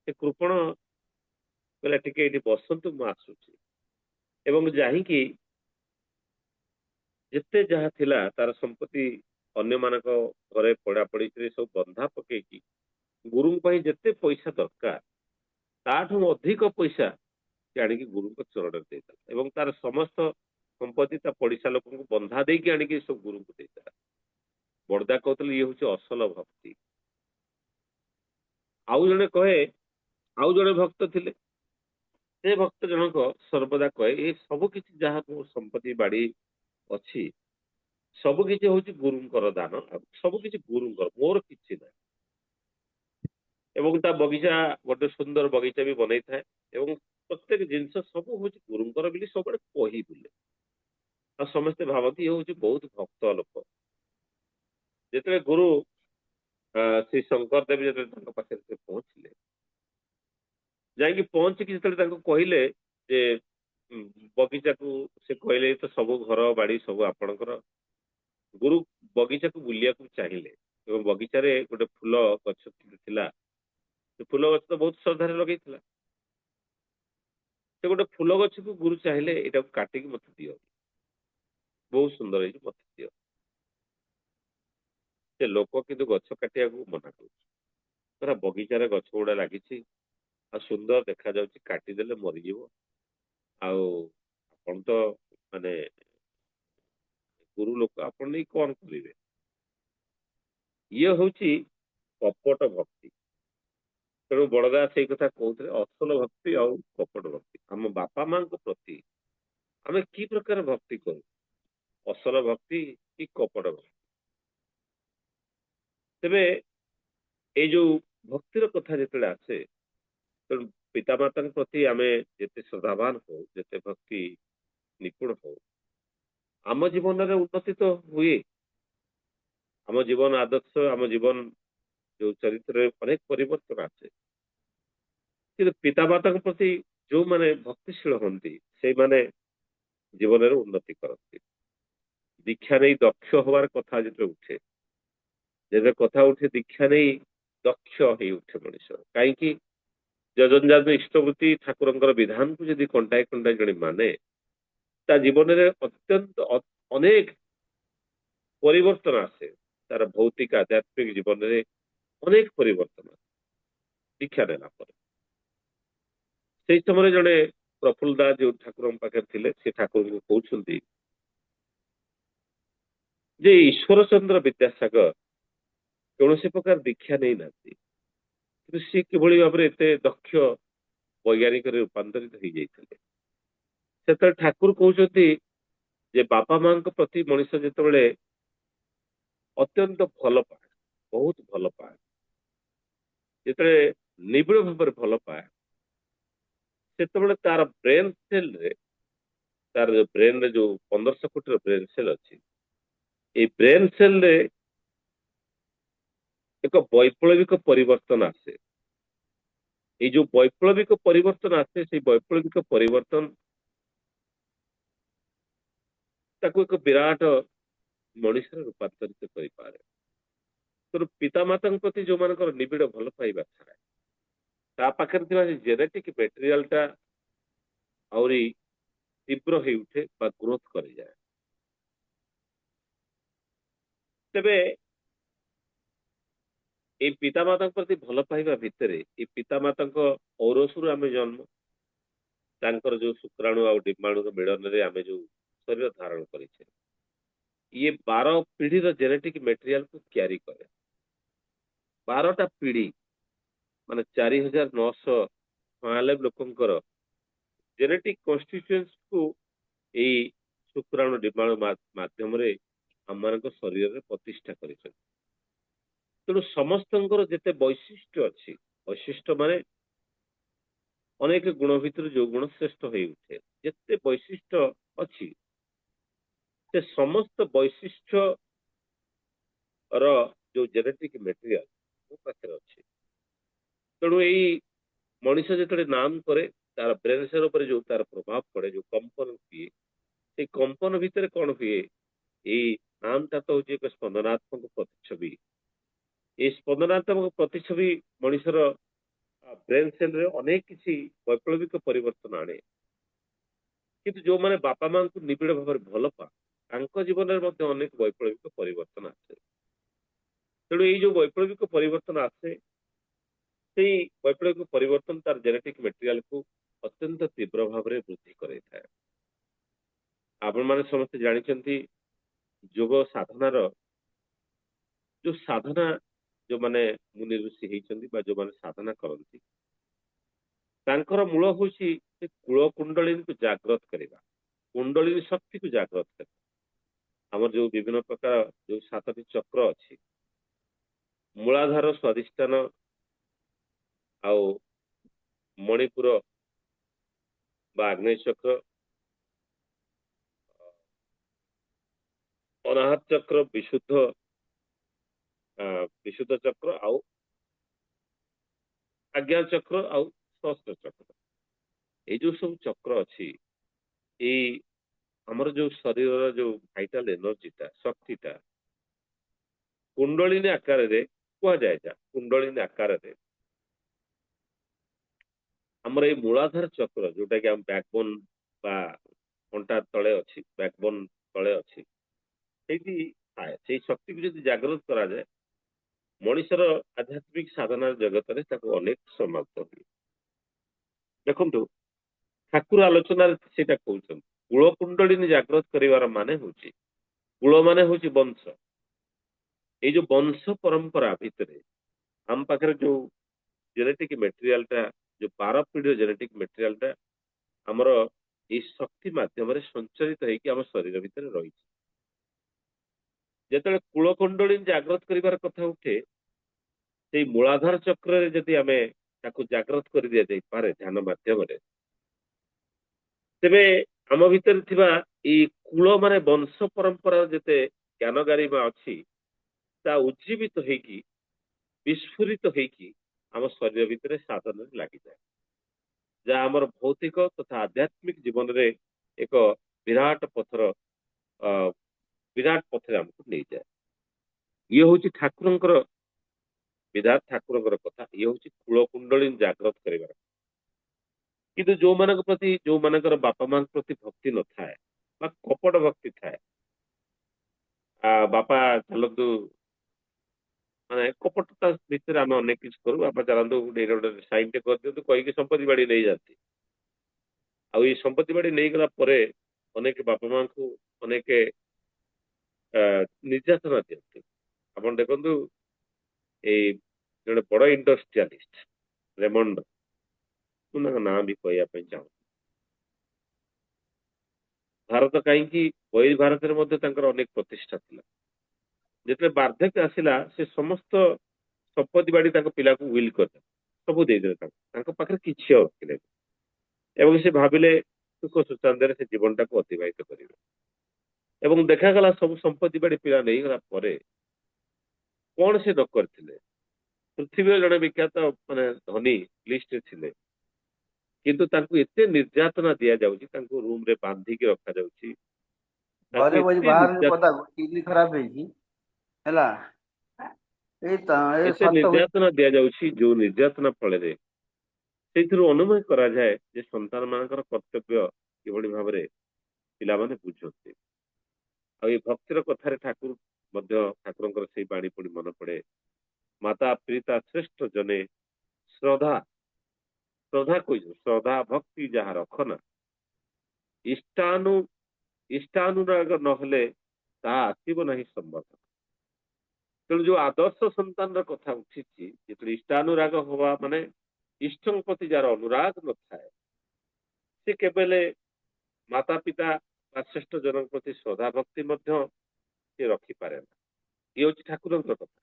ସେ କୃପଣ କହିଲା ଟିକେ ଏଇଠି ବସନ୍ତୁ, ମୁଁ ଆସୁଛି। ଏବଂ ଯାଇକି ଯେତେ ଯାହା ଥିଲା ତାର ସମ୍ପତ୍ତି ଅନ୍ୟମାନଙ୍କ ଘରେ ପଡାପଡିରେ ସବୁ ବନ୍ଧା ପକେଇକି ଗୁରୁଙ୍କ ପାଇଁ ଯେତେ ପଇସା ଦରକାର ତାଠୁ ଅଧିକ ପଇସା ସେ ଆଣିକି ଗୁରୁଙ୍କ ଚରଣରେ ଦେଇଦେଲା ଏବଂ ତାର ସମସ୍ତ ସମ୍ପତ୍ତି ତା ପଡିଶା ଲୋକଙ୍କୁ ବନ୍ଧା ଦେଇକି ଆଣିକି ସବୁ ଗୁରୁଙ୍କୁ ଦେଇଦେଲା। ବଡଦା କହୁଥିଲେ ଇଏ ହଉଛି ଅସଲ ଭକ୍ତି। ଆଉ ଜଣେ କହେ, ଆଉ ଜଣେ ଭକ୍ତ ଥିଲେ, ସେ ଭକ୍ତ ଜଣକ ସର୍ବଦା କହେ ଏ ସବୁ କିଛି ଯାହା ମୋ ସମ୍ପତ୍ତି ବାଡି ଅଛି ସବୁ କିଛି ହଉଛି ଗୁରୁଙ୍କର ଦାନ। ଆଉ ସବୁ କିଛି ଗୁରୁଙ୍କର, ମୋର କିଛି ନାହିଁ। ଏବଂ ତା ବଗିଚା ଗୋଟେ ସୁନ୍ଦର ବଗିଚା ବି ବନେଇଥାଏ। ଏବଂ ପ୍ରତ୍ୟେକ ଜିନିଷ ସବୁ ହଉଛି ଗୁରୁଙ୍କର ବୋଲି ସବୁବେଳେ କହି ବୁଲେ। ଆଉ ସମସ୍ତେ ଭାବନ୍ତି ଇଏ ହଉଛି ବହୁତ ଭକ୍ତ ଲୋକ। ଯେତେବେଳେ ଗୁରୁ ଶ୍ରୀ ଶଙ୍କର ଦେବ ଯେତେବେଳେ ତାଙ୍କ ପାଖରେ ସେ ପହଞ୍ଚିଲେ, ଯାଇକି ପହଞ୍ଚିକି ଯେତେବେଳେ ତାଙ୍କୁ କହିଲେ ଯେ ଉଁ, ବଗିଚାକୁ, ସେ କହିଲେ ତ ସବୁ ଘର ବାଡି ସବୁ ଆପଣଙ୍କର। ଗୁରୁ ବଗିଚାକୁ ବୁଲିବାକୁ ଚାହିଁଲେ ଏବଂ ବଗିଚାରେ ଗୋଟେ ଫୁଲ ଗଛ ଥିଲା। ସେ ଫୁଲ ଗଛ ତ ବହୁତ ଶ୍ରଦ୍ଧାରେ ଲଗେଇଥିଲା। ସେ ଗୋଟେ ଫୁଲ ଗଛକୁ ଗୁରୁ ଚାହିଁଲେ ଏଇଟାକୁ କାଟିକି ମତେ ଦିଅ, ବହୁତ ସୁନ୍ଦର ହେଇଛି, ମତେ ଦିଅ। ସେ ଲୋକ କିନ୍ତୁ ଗଛ କାଟିବାକୁ ମନା କରୁଛି, ପୁରା ବଗିଚାରେ ଗଛ ଗୁଡା ଲାଗିଛି ଆଉ ସୁନ୍ଦର ଦେଖାଯାଉଛି, କାଟିଦେଲେ ମରିଯିବ। ଆଉ ଆପଣ ତ ମାନେ ଗୁରୁ ଲୋକ, ଆପଣ ନେଇ କଣ କରିବେ? ଇଏ ହଉଛି କପଟ ଭକ୍ତି। ତେଣୁ ବଡଦା ସେଇ କଥା କହୁଥିଲେ, ଅସଲ ଭକ୍ତି ଆଉ କପଟ ଭକ୍ତି। ଆମ ବାପା ମାଙ୍କ ପ୍ରତି ଆମେ କି ପ୍ରକାର ଭକ୍ତି କରୁ, ଅସଲ ଭକ୍ତି କି କପଟ ଭକ୍ତି? ତେବେ ଏଇ ଯୋଉ ଭକ୍ତିର କଥା ଯେତେବେଳେ ଆସେ, ତେଣୁ ପିତାମାତାଙ୍କ ପ୍ରତି ଆମେ ଯେତେ ଶ୍ରଦ୍ଧାବାନ ହଉ, ଯେତେ ଭକ୍ତି ନିପୁଣ ହଉ, ଆମ ଜୀବନରେ ଉନ୍ନତି ତ ହୁଏ। ଆମ ଜୀବନ ଆଦର୍ଶ, ଆମ ଜୀବନ ଯୋଉ ଚରିତ୍ରରେ ଅନେକ ପରିବର୍ତ୍ତନ ଆସେ। କିନ୍ତୁ ପିତାମାତାଙ୍କ ପ୍ରତି ଯୋଉମାନେ ଭକ୍ତିଶୀଳ ହୁଅନ୍ତି, ସେଇମାନେ ଜୀବନରେ ଉନ୍ନତି କରନ୍ତି। ଦୀକ୍ଷା ନେଇ ଦକ୍ଷ ହବାର କଥା ଯେତେବେଳେ ଉଠେ, ଯେବେ କଥା ଉଠେ ଦୀକ୍ଷା ନେଇ ଦକ୍ଷ ହେଇ ଉଠେ ମଣିଷ। କାହିଁକି? ଯଜଞ୍ଜାତ ଇଷ୍ଟବୃତ୍ତି ଠାକୁରଙ୍କର ବିଧାନକୁ ଯଦି କଣ୍ଟାଏ କଣ୍ଟାଏ ଜଣେ ମାନେ, ତା ଜୀବନରେ ଅତ୍ୟନ୍ତ ଅନେକ ପରିବର୍ତ୍ତନ ଆସେ। ତାର ଭୌତିକ ଆଧ୍ୟାତ୍ମିକ ଜୀବନରେ ଅନେକ ପରିବର୍ତ୍ତନ ଆସେ ଦୀକ୍ଷା ନେଲା ପରେ। ସେଇ ସମୟରେ ଜଣେ ପ୍ରଫୁଲ୍ଲ ଦାସ ଯୋଉ ଠାକୁରଙ୍କ ପାଖରେ ଥିଲେ, ସେ ଠାକୁରଙ୍କୁ କହୁଛନ୍ତି ଯେ ଈଶ୍ୱର ଚନ୍ଦ୍ର ବିଦ୍ୟାସାଗର କୌଣସି ପ୍ରକାର ଦୀକ୍ଷା ନେଇନାହାନ୍ତି, କିନ୍ତୁ ସିଏ କିଭଳି ଭାବରେ ଏତେ ଦକ୍ଷ ବୈଜ୍ଞାନିକରେ ରୂପାନ୍ତରିତ ହେଇଯାଇଥିଲେ। ସେତେବେଳେ ଠାକୁର କହୁଛନ୍ତି ଯେ ବାପା ମାଙ୍କ ପ୍ରତି ମଣିଷ ଯେତେବେଳେ ଅତ୍ୟନ୍ତ ଭଲ ପାଏ, ବହୁତ ଭଲ ପାଏ, ଯେତେବେଳେ ନିବିଡ଼ ଭାବରେ ଭଲ ପାଏ, ସେତେବେଳେ ତାର ବ୍ରେନ ସେଲରେ, ତାର ଯୋଉ ବ୍ରେନରେ ଯୋଉ 1500 କୋଟିର ବ୍ରେନ ସେଲ ଅଛି, ଏଇ ବ୍ରେନ ସେଲରେ ଏକ ବୈପ୍ଳବିକ ପରିବର୍ତ୍ତନ ଆସେ। ଏଇ ଯୋଉ ବୈପ୍ଳବିକ ପରିବର୍ତ୍ତନ ଆସେ, ସେଇ ବୈପ୍ଳବିକ ପରିବର୍ତ୍ତନ ତାକୁ ଏକ ବିରାଟ ମଣିଷରେ ରୂପାନ୍ତରିତ କରିପାରେ। ତେଣୁ ପିତାମାତାଙ୍କ ପ୍ରତି ଯୋଉମାନଙ୍କର ନିବିଡ଼ ଭଲ ପାଇବା ଥାଏ, ତା ପାଖରେ ଥିବା ଜେନେଟିକ ମେଟେରିଆଲ ଟା ଆହୁରି ତୀବ୍ର ହେଇ ଉଠେ ବା ଗ୍ରୋଥ କରିଯାଏ। ତେବେ ଏଇ ପିତାମାତାଙ୍କ ପ୍ରତି ଭଲ ପାଇବା ଭିତରେ, ଏଇ ପିତାମାତାଙ୍କ ଔରସରୁ ଆମେ ଜନ୍ମ, ତାଙ୍କର ଯୋଉ ଶୁକ୍ରାଣୁ ଆଉ ଡିମ୍ବାଣୁର ମିଳନରେ ଆମେ ଯୋଉ ଶରୀର ଧାରଣ କରିଛେ, ଇଏ 12 ପିଢିର ଜେନେଟିକ ମେଟେରିଆଲକୁ କ୍ୟାରି କରେ। 12ଟା ପିଢି, ମାନେ 4996 ଲୋକଙ୍କର ଜେନେଟିକ କନଷ୍ଟିଟ୍ୟୁଏନ୍ସକୁ ଏଇ ଶୁକ୍ରାଣୁ ଡିମ୍ବାଣୁ ମାଧ୍ୟମରେ ଆମମାନଙ୍କ ଶରୀରରେ ପ୍ରତିଷ୍ଠା କରିଛନ୍ତି। ତେଣୁ ସମସ୍ତଙ୍କର ଯେତେ ବୈଶିଷ୍ଟ୍ୟ ଅଛି, ବୈଶିଷ୍ଟ୍ୟ ମାନେ ଅନେକ ଗୁଣ ଭିତରୁ ଯୋଉ ଗୁଣ ଶ୍ରେଷ୍ଠ ହେଇ ଉଠେ, ଯେତେ ବୈଶିଷ୍ଟ୍ୟ ଅଛି, ସେ ସମସ୍ତ ବୈଶିଷ୍ଟ୍ୟ ର ଯୋଉ ଜେନେଟିକ ମେଟେରିଆଲ ମୋ ପାଖରେ ଅଛି। ତେଣୁ ଏଇ ମଣିଷ ଯେତେବେଳେ ନାମ କରେ, ତାର ବ୍ରେନ ସେଲ ଉପରେ ଯୋଉ ତାର ପ୍ରଭାବ ପଡେ, ଯୋଉ କମ୍ପନ ହୁଏ, ସେଇ କମ୍ପନ ଭିତରେ କଣ ହୁଏ, ଏଇ ନାମଟା ତ ହଉଛି ଏକ ସ୍ପନ୍ଦନାତ୍ମକ ପ୍ରତିଛବି। ଏଇ ସ୍ପନ୍ଦନାତ୍ମକ ପ୍ରତିଛବି ମଣିଷର ବ୍ରେନ ସେଲରେ ଅନେକ କିଛି ବୈପ୍ଳବିକ ପରିବର୍ତ୍ତନ ଆଣେ। କିନ୍ତୁ ଯୋଉମାନେ ବାପା ମାଙ୍କୁ ନିବିଡ଼ ଭାବରେ ଭଲ ପାଆ, ତାଙ୍କ ଜୀବନରେ ମଧ୍ୟ ଅନେକ ବୈପ୍ଳବିକ ପରିବର୍ତ୍ତନ ଆସେ। ତେଣୁ ଏଇ ଯୋଉ ବୈପ୍ଳବିକ ପରିବର୍ତ୍ତନ ଆସେ, ସେଇ ବୈପ୍ଳବିକ ପରିବର୍ତ୍ତନ ତାର ଜେନେଟିକ ମେଟେରିଆଲକୁ ଅତ୍ୟନ୍ତ ତୀବ୍ର ଭାବରେ ବୃଦ୍ଧି କରାଇଥାଏ। ଆପଣମାନେ ସମସ୍ତେ ଜାଣିଛନ୍ତି, ଯୋଗ ସାଧନାର ଯୋଉ ସାଧନା, ଯୋଉମାନେ ମୁନି ଋଷି ହେଇଛନ୍ତି ବା ଯୋଉମାନେ ସାଧନା କରନ୍ତି, ତାଙ୍କର ମୂଳ ହଉଛି ସେ କୂଳ କୁଣ୍ଡଳିନୀକୁ ଜାଗ୍ରତ କରିବା, କୁଣ୍ଡଳିନୀ ଶକ୍ତିକୁ ଜାଗ୍ରତ କରିବା। ଆମର ଯୋଉ ବିଭିନ୍ନ ପ୍ରକାର ଯୋଉ 7ଟି ଚକ୍ର ଅଛି, ମୂଳାଧାର, ସ୍ୱାଧିଷ୍ଠାନ ଆଉ ମଣିପୁର ବା ଆଗ୍ନେୟ ଚକ୍ର, ଅନାହତ ଚକ୍ର, ବିଶୁଦ୍ଧ ଚକ୍ର ଆଉ ଆଜ୍ଞା ଚକ୍ର ଆଉ ସହସ୍ର ଚକ୍ର। ଏଇ ଯୋଉ ସବୁ ଚକ୍ର ଅଛି, ଏଇ ଆମର ଯୋଉ ଶରୀରର ଯୋଉ ଭାଇଟାଲ ଏନର୍ଜିଟା, ଶକ୍ତିଟା କୁଣ୍ଡଳିନୀ ଆକାରରେ କୁହାଯାଏ। କୁଣ୍ଡଳିନୀ ଆକାରରେ ଆମର ଏଇ ମୂଳାଧାର ଚକ୍ର, ଯୋଉଟା କି ଆମ ବ୍ୟାକବୋନ ବା ଅଣ୍ଟା ତଳେ ଅଛି, ବ୍ୟାକବୋନ ତଳେ ଅଛି, ସେଇଠି ଥାଏ। ସେଇ ଶକ୍ତିକୁ ଯଦି ଜାଗ୍ରତ କରାଯାଏ, ମଣିଷର ଆଧ୍ୟାତ୍ମିକ ସାଧନାର ଜଗତରେ ତାକୁ ଅନେକ ସମାପ୍ତ ହୁଏ। ଦେଖନ୍ତୁ, ଠାକୁର ଆଲୋଚନାରେ ସେଇଟା କହୁଛନ୍ତି, କୂଳ କୁଣ୍ଡଳିନୀ ଜାଗ୍ରତ କରିବାର ମାନେ ହଉଛି, କୂଳ ମାନେ ହଉଛି ବଂଶ। ଏଇ ଯୋଉ ବଂଶ ପରମ୍ପରା ଭିତରେ ଆମ ପାଖରେ ଯୋଉ ଜେନେଟିକ ମେଟେରିଆଲଟା, ଯୋଉ 12 ପିଢିର ଜେନେଟିକ ମେଟେରିଆଲଟା ଆମର ଏଇ ଶକ୍ତି ମାଧ୍ୟମରେ ସଞ୍ଚରିତ ହେଇକି ଆମ ଶରୀର ଭିତରେ ରହିଛି। ଯେତେବେଳେ କୂଳ କୁଣ୍ଡଳିନୀ ଜାଗ୍ରତ କରିବାର କଥା ଉଠେ, ସେଇ ମୂଳାଧାର ଚକ୍ରରେ ଯଦି ଆମେ ତାକୁ ଜାଗ୍ରତ କରି ଦିଆଯାଇପାରେ ଧ୍ୟାନ ମାଧ୍ୟମରେ, ତେବେ ଆମ ଭିତରେ ଥିବା ଏଇ କୂଳ ମାନେ ବଂଶ ପରମ୍ପରାର ଯେତେ ଜ୍ଞାନ ଗାରିମା ଅଛି, ତା ଉଜ୍ଜୀବିତ ହେଇକି, ବିସ୍ଫୁରିତ ହେଇକି ଆମ ଶରୀର ଭିତରେ ସାଧନରେ ଲାଗିଯାଏ, ଯାହା ଆମର ଭୌତିକ ତଥା ଆଧ୍ୟାତ୍ମିକ ଜୀବନରେ ଏକ ବିରାଟ ପଥର ବିରାଟ ପଥରେ ଆମକୁ ନେଇଯାଏ। ଇଏ ହଉଛି ଠାକୁରଙ୍କର ବିଧାନ, ଠାକୁରଙ୍କର କଥା। ଇଏ ହଉଛି କୂଳ କୁଣ୍ଡଳିନୀ ଜାଗ୍ରତ କରିବାର। କିନ୍ତୁ ଯୋଉମାନଙ୍କ ପ୍ରତି, ଯୋଉମାନଙ୍କର ବାପା ମାଙ୍କ ପ୍ରତି ଭକ୍ତି ନଥାଏ ବା କପଟ ଭକ୍ତି ଥାଏ, ବାପା ଚାଲନ୍ତୁ, ମାନେ କପଟତା ଭିତରେ ଆମେ ଅନେକ କିଛି କରୁ, ବାପା ଚାଲନ୍ତୁ ଗୋଟେ ସାଇନଟେ କରିଦିଅନ୍ତୁ କହିକି ସମ୍ପତ୍ତି ବାଡି ନେଇଯାଆନ୍ତି। ଆଉ ଏଇ ସମ୍ପତ୍ତି ବାଡି ନେଇଗଲା ପରେ ଅନେକ ବାପା ମାଙ୍କୁ ଅନେକ ନିର୍ଯାତନା ଦିଅନ୍ତି। ଆପଣ ଦେଖନ୍ତୁ, ଏଇ ଜଣେ ବଡ ଇଣ୍ଡଷ୍ଟ୍ରିଆଲିଷ୍ଟ ରେମଣ୍ଡ, ମୁଁ ତାଙ୍କ ନାଁ ବି କହିବା ପାଇଁ ଚାହୁଁଛି। ଭାରତ କାହିଁକି, ବହି ଭାରତରେ ମଧ୍ୟ ତାଙ୍କର ଅନେକ ପ୍ରତିଷ୍ଠା ଥିଲା। ଯେତେବେଳେ ବାର୍ଦ୍ଧକ୍ୟ ଆସିଲା, ସେ ସମସ୍ତ ସମ୍ପତ୍ତି ବାଡି ତାଙ୍କ ପିଲାକୁ ୱିଲ୍ କରିଦେଲେ, ସବୁ ଦେଇଦେଲେ ତାଙ୍କ ପାଖରେ କିଛି ଆଉ ରଖିଲେନି। ଏବଂ ସେ ଭାବିଲେ ସୁଖ ସୁଶାନ୍ତିରେ ସେ ଜୀବନଟାକୁ ଅତିବାହିତ କରିବେ। ଏବଂ ଦେଖାଗଲା ସବୁ ସମ୍ପତ୍ତି ବାଡି ପିଲା ନେଇଗଲା ପରେ କଣ ସେ ନ କରିଥିଲେ। ପୃଥିବୀର ଜଣେ ବିଖ୍ୟାତ ମାନେ ଧନୀ ଲିଷ୍ଟରେ ଥିଲେ, କିନ୍ତୁ ତାଙ୍କୁ ଏତେ ନିର୍ଯାତନା ଦିଆଯାଉଛି, ତାଙ୍କୁ ରୁମ ରେ ବାନ୍ଧିକି ରଖାଯାଉଛି, ତାଙ୍କୁ ଘରେ ବସି ଏତେ ବାହାରୁନି ପଦାକୁ, କିଡନୀ ଖରାପ ହେଇଛି ହେଲା। ଏଇ ଏତେ ସତ ନିର୍ଯାତନା ଦିଆଯାଉଛି, ଯୋଉ ନିର୍ଯାତନା ଫଳରେ ସେଇଥିରୁ ଅନୁମାନ କରାଯାଏ ଯେ ସନ୍ତାନ ମାନଙ୍କର କର୍ତ୍ତବ୍ୟ କିଭଳି ଭାବରେ ପିଲାମାନେ ବୁଝନ୍ତି। ଆଉ ଏଇ ଭକ୍ତିର କଥାରେ ଠାକୁର ମଧ୍ୟ, ଠାକୁରଙ୍କର ସେଇ ବାଣୀ ପୁଣି ମନେ ପଡେ, ମାତା ପିତା ଶ୍ରେଷ୍ଠ ଜନେ ଶ୍ରଦ୍ଧା, ଶ୍ରଦ୍ଧା କହିଛୁ, ଶ୍ରଦ୍ଧା ଭକ୍ତି ଯାହା ରଖନା, ଇଷ୍ଟାନୁ ଇଷ୍ଟାନୁରାଗ ନହେଲେ ତାହା ଆସିବ ନାହିଁ ସମ୍ଭବ। ତେଣୁ ଯୋଉ ଆଦର୍ଶ ସନ୍ତାନର କଥା ଉଠିଛି, ଯେତେବେଳେ ଇଷ୍ଟାନୁରାଗ ହବା ମାନେ ଇଷ୍ଟଙ୍କ ପ୍ରତି ଯାହାର ଅନୁରାଗ ନଥାଏ, ସେ କେବେଲେ ମାତା ପିତା ବା ଶ୍ରେଷ୍ଠ ଜନଙ୍କ ପ୍ରତି ଶ୍ରଦ୍ଧା ଭକ୍ତି ମଧ୍ୟ ସେ ରଖିପାରେ ନା। ଇଏ ହଉଛି ଠାକୁରଙ୍କ କଥା।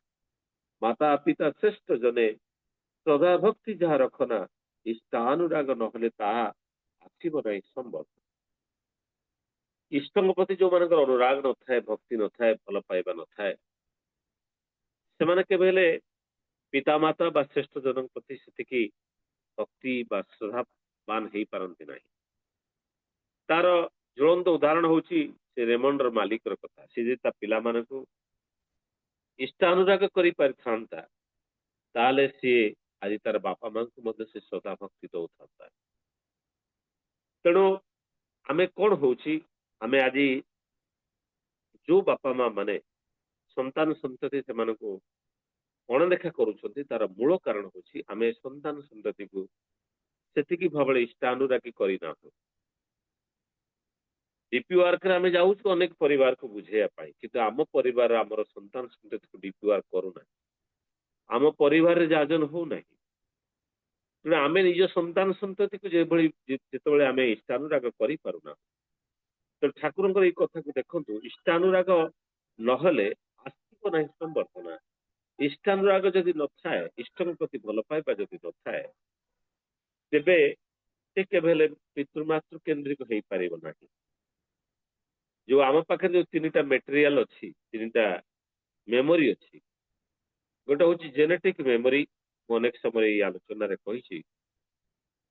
ମାତା ପିତା ଶ୍ରେଷ୍ଠ ଜନେ ଶ୍ରଦ୍ଧା ଭକ୍ତି ଯାହା ରଖନା, ଇଷ୍ଟାନୁରାଗ ନହେଲେ ତାହା ଆସିବ ନାହିଁ ସମ୍ଭବ। ଇଷ୍ଟଙ୍କ ପ୍ରତି ଯୋଉମାନଙ୍କର ଅନୁରାଗ ନଥାଏ, ଭକ୍ତି ନଥାଏ, ଭଲ ପାଇବା ନଥାଏ, ସେମାନେ କେବେ ହେଲେ ପିତାମାତା ବା ଶ୍ରେଷ୍ଠ ଜନଙ୍କ ପ୍ରତି ସେତିକି ଭକ୍ତି ବା ଶ୍ରଦ୍ଧାବାନ ହେଇପାରନ୍ତି ନାହିଁ। ତାର ଜ୍ୱଳନ୍ତ ଉଦାହରଣ ହଉଛି ସେ ରେମଣ୍ଡର ମାଲିକର କଥା। ସେ ଯଦି ତା ପିଲାମାନଙ୍କୁ ଇଷ୍ଟାନୁରାଗ କରିପାରିଥାନ୍ତା, ତାହେଲେ ସିଏ ଆଜି ତାର ବାପା ମାଙ୍କୁ ମଧ୍ୟ ସେ ଶ୍ରଦ୍ଧା ଭକ୍ତି ଦଉଥାନ୍ତା। ତେଣୁ ଆମେ କଣ ହଉଛି, ଆମେ ଆଜି ଯୋଉ ବାପା ମା ମାନେ ସନ୍ତାନ ସନ୍ତତି ସେମାନଙ୍କୁ ଅଣଦେଖା କରୁଛନ୍ତି, ତାର ମୂଳ କାରଣ ହଉଛି ଆମେ ସନ୍ତାନ ସନ୍ତତିକୁ ସେତିକି ଭାବରେ ଇଷ୍ଟାନୁରାଗୀ କରିନାହୁଁ। ଡିପି ୱାର୍କରେ ଆମେ ଯାଉଛୁ ଅନେକ ପରିବାରକୁ ବୁଝେଇବା ପାଇଁ, କିନ୍ତୁ ଆମ ପରିବାର ଆମର ସନ୍ତାନ ସନ୍ତତିକୁ ଡିପି ୱାର୍କ କରୁନାହିଁ, ଆମ ପରିବାରରେ ଯାଜନ ହଉନାହିଁ। ତେଣୁ ଆମେ ନିଜ ସନ୍ତାନ ସନ୍ତତିକୁ ଯେତେବେଳେ ଆମେ ଇଷ୍ଟାନୁରାଗ କରିପାରୁନା, ତ ଠାକୁରଙ୍କର ଏଇ କଥାକୁ ଦେଖନ୍ତୁ, ଇଷ୍ଟାନୁରାଗ ନହେଲେ ଆସିବ ନାହିଁ ସମ୍ବର୍ଦ୍ଧନା। ଇଷ୍ଟାନୁରାଗ ଯଦି ନଥାଏ, ଇଷ୍ଟଙ୍କ ପ୍ରତି ଭଲ ପାଇବା ଯଦି ନଥାଏ, ତେବେ ସେ କେବେ ହେଲେ ପିତୃମାତୃ କେନ୍ଦ୍ରିକ ହେଇପାରିବ ନାହିଁ। ଯୋଉ ଆମ ପାଖରେ ଯୋଉ ତିନିଟା ମେଟେରିଆଲ ଅଛି, ତିନିଟା ମେମୋରି ଅଛି, ଗୋଟେ ହଉଛି ଜେନେଟିକ ମେମୋରି, ମୁଁ ଅନେକ ସମୟରେ ଏଇ ଆଲୋଚନାରେ କହିଛି।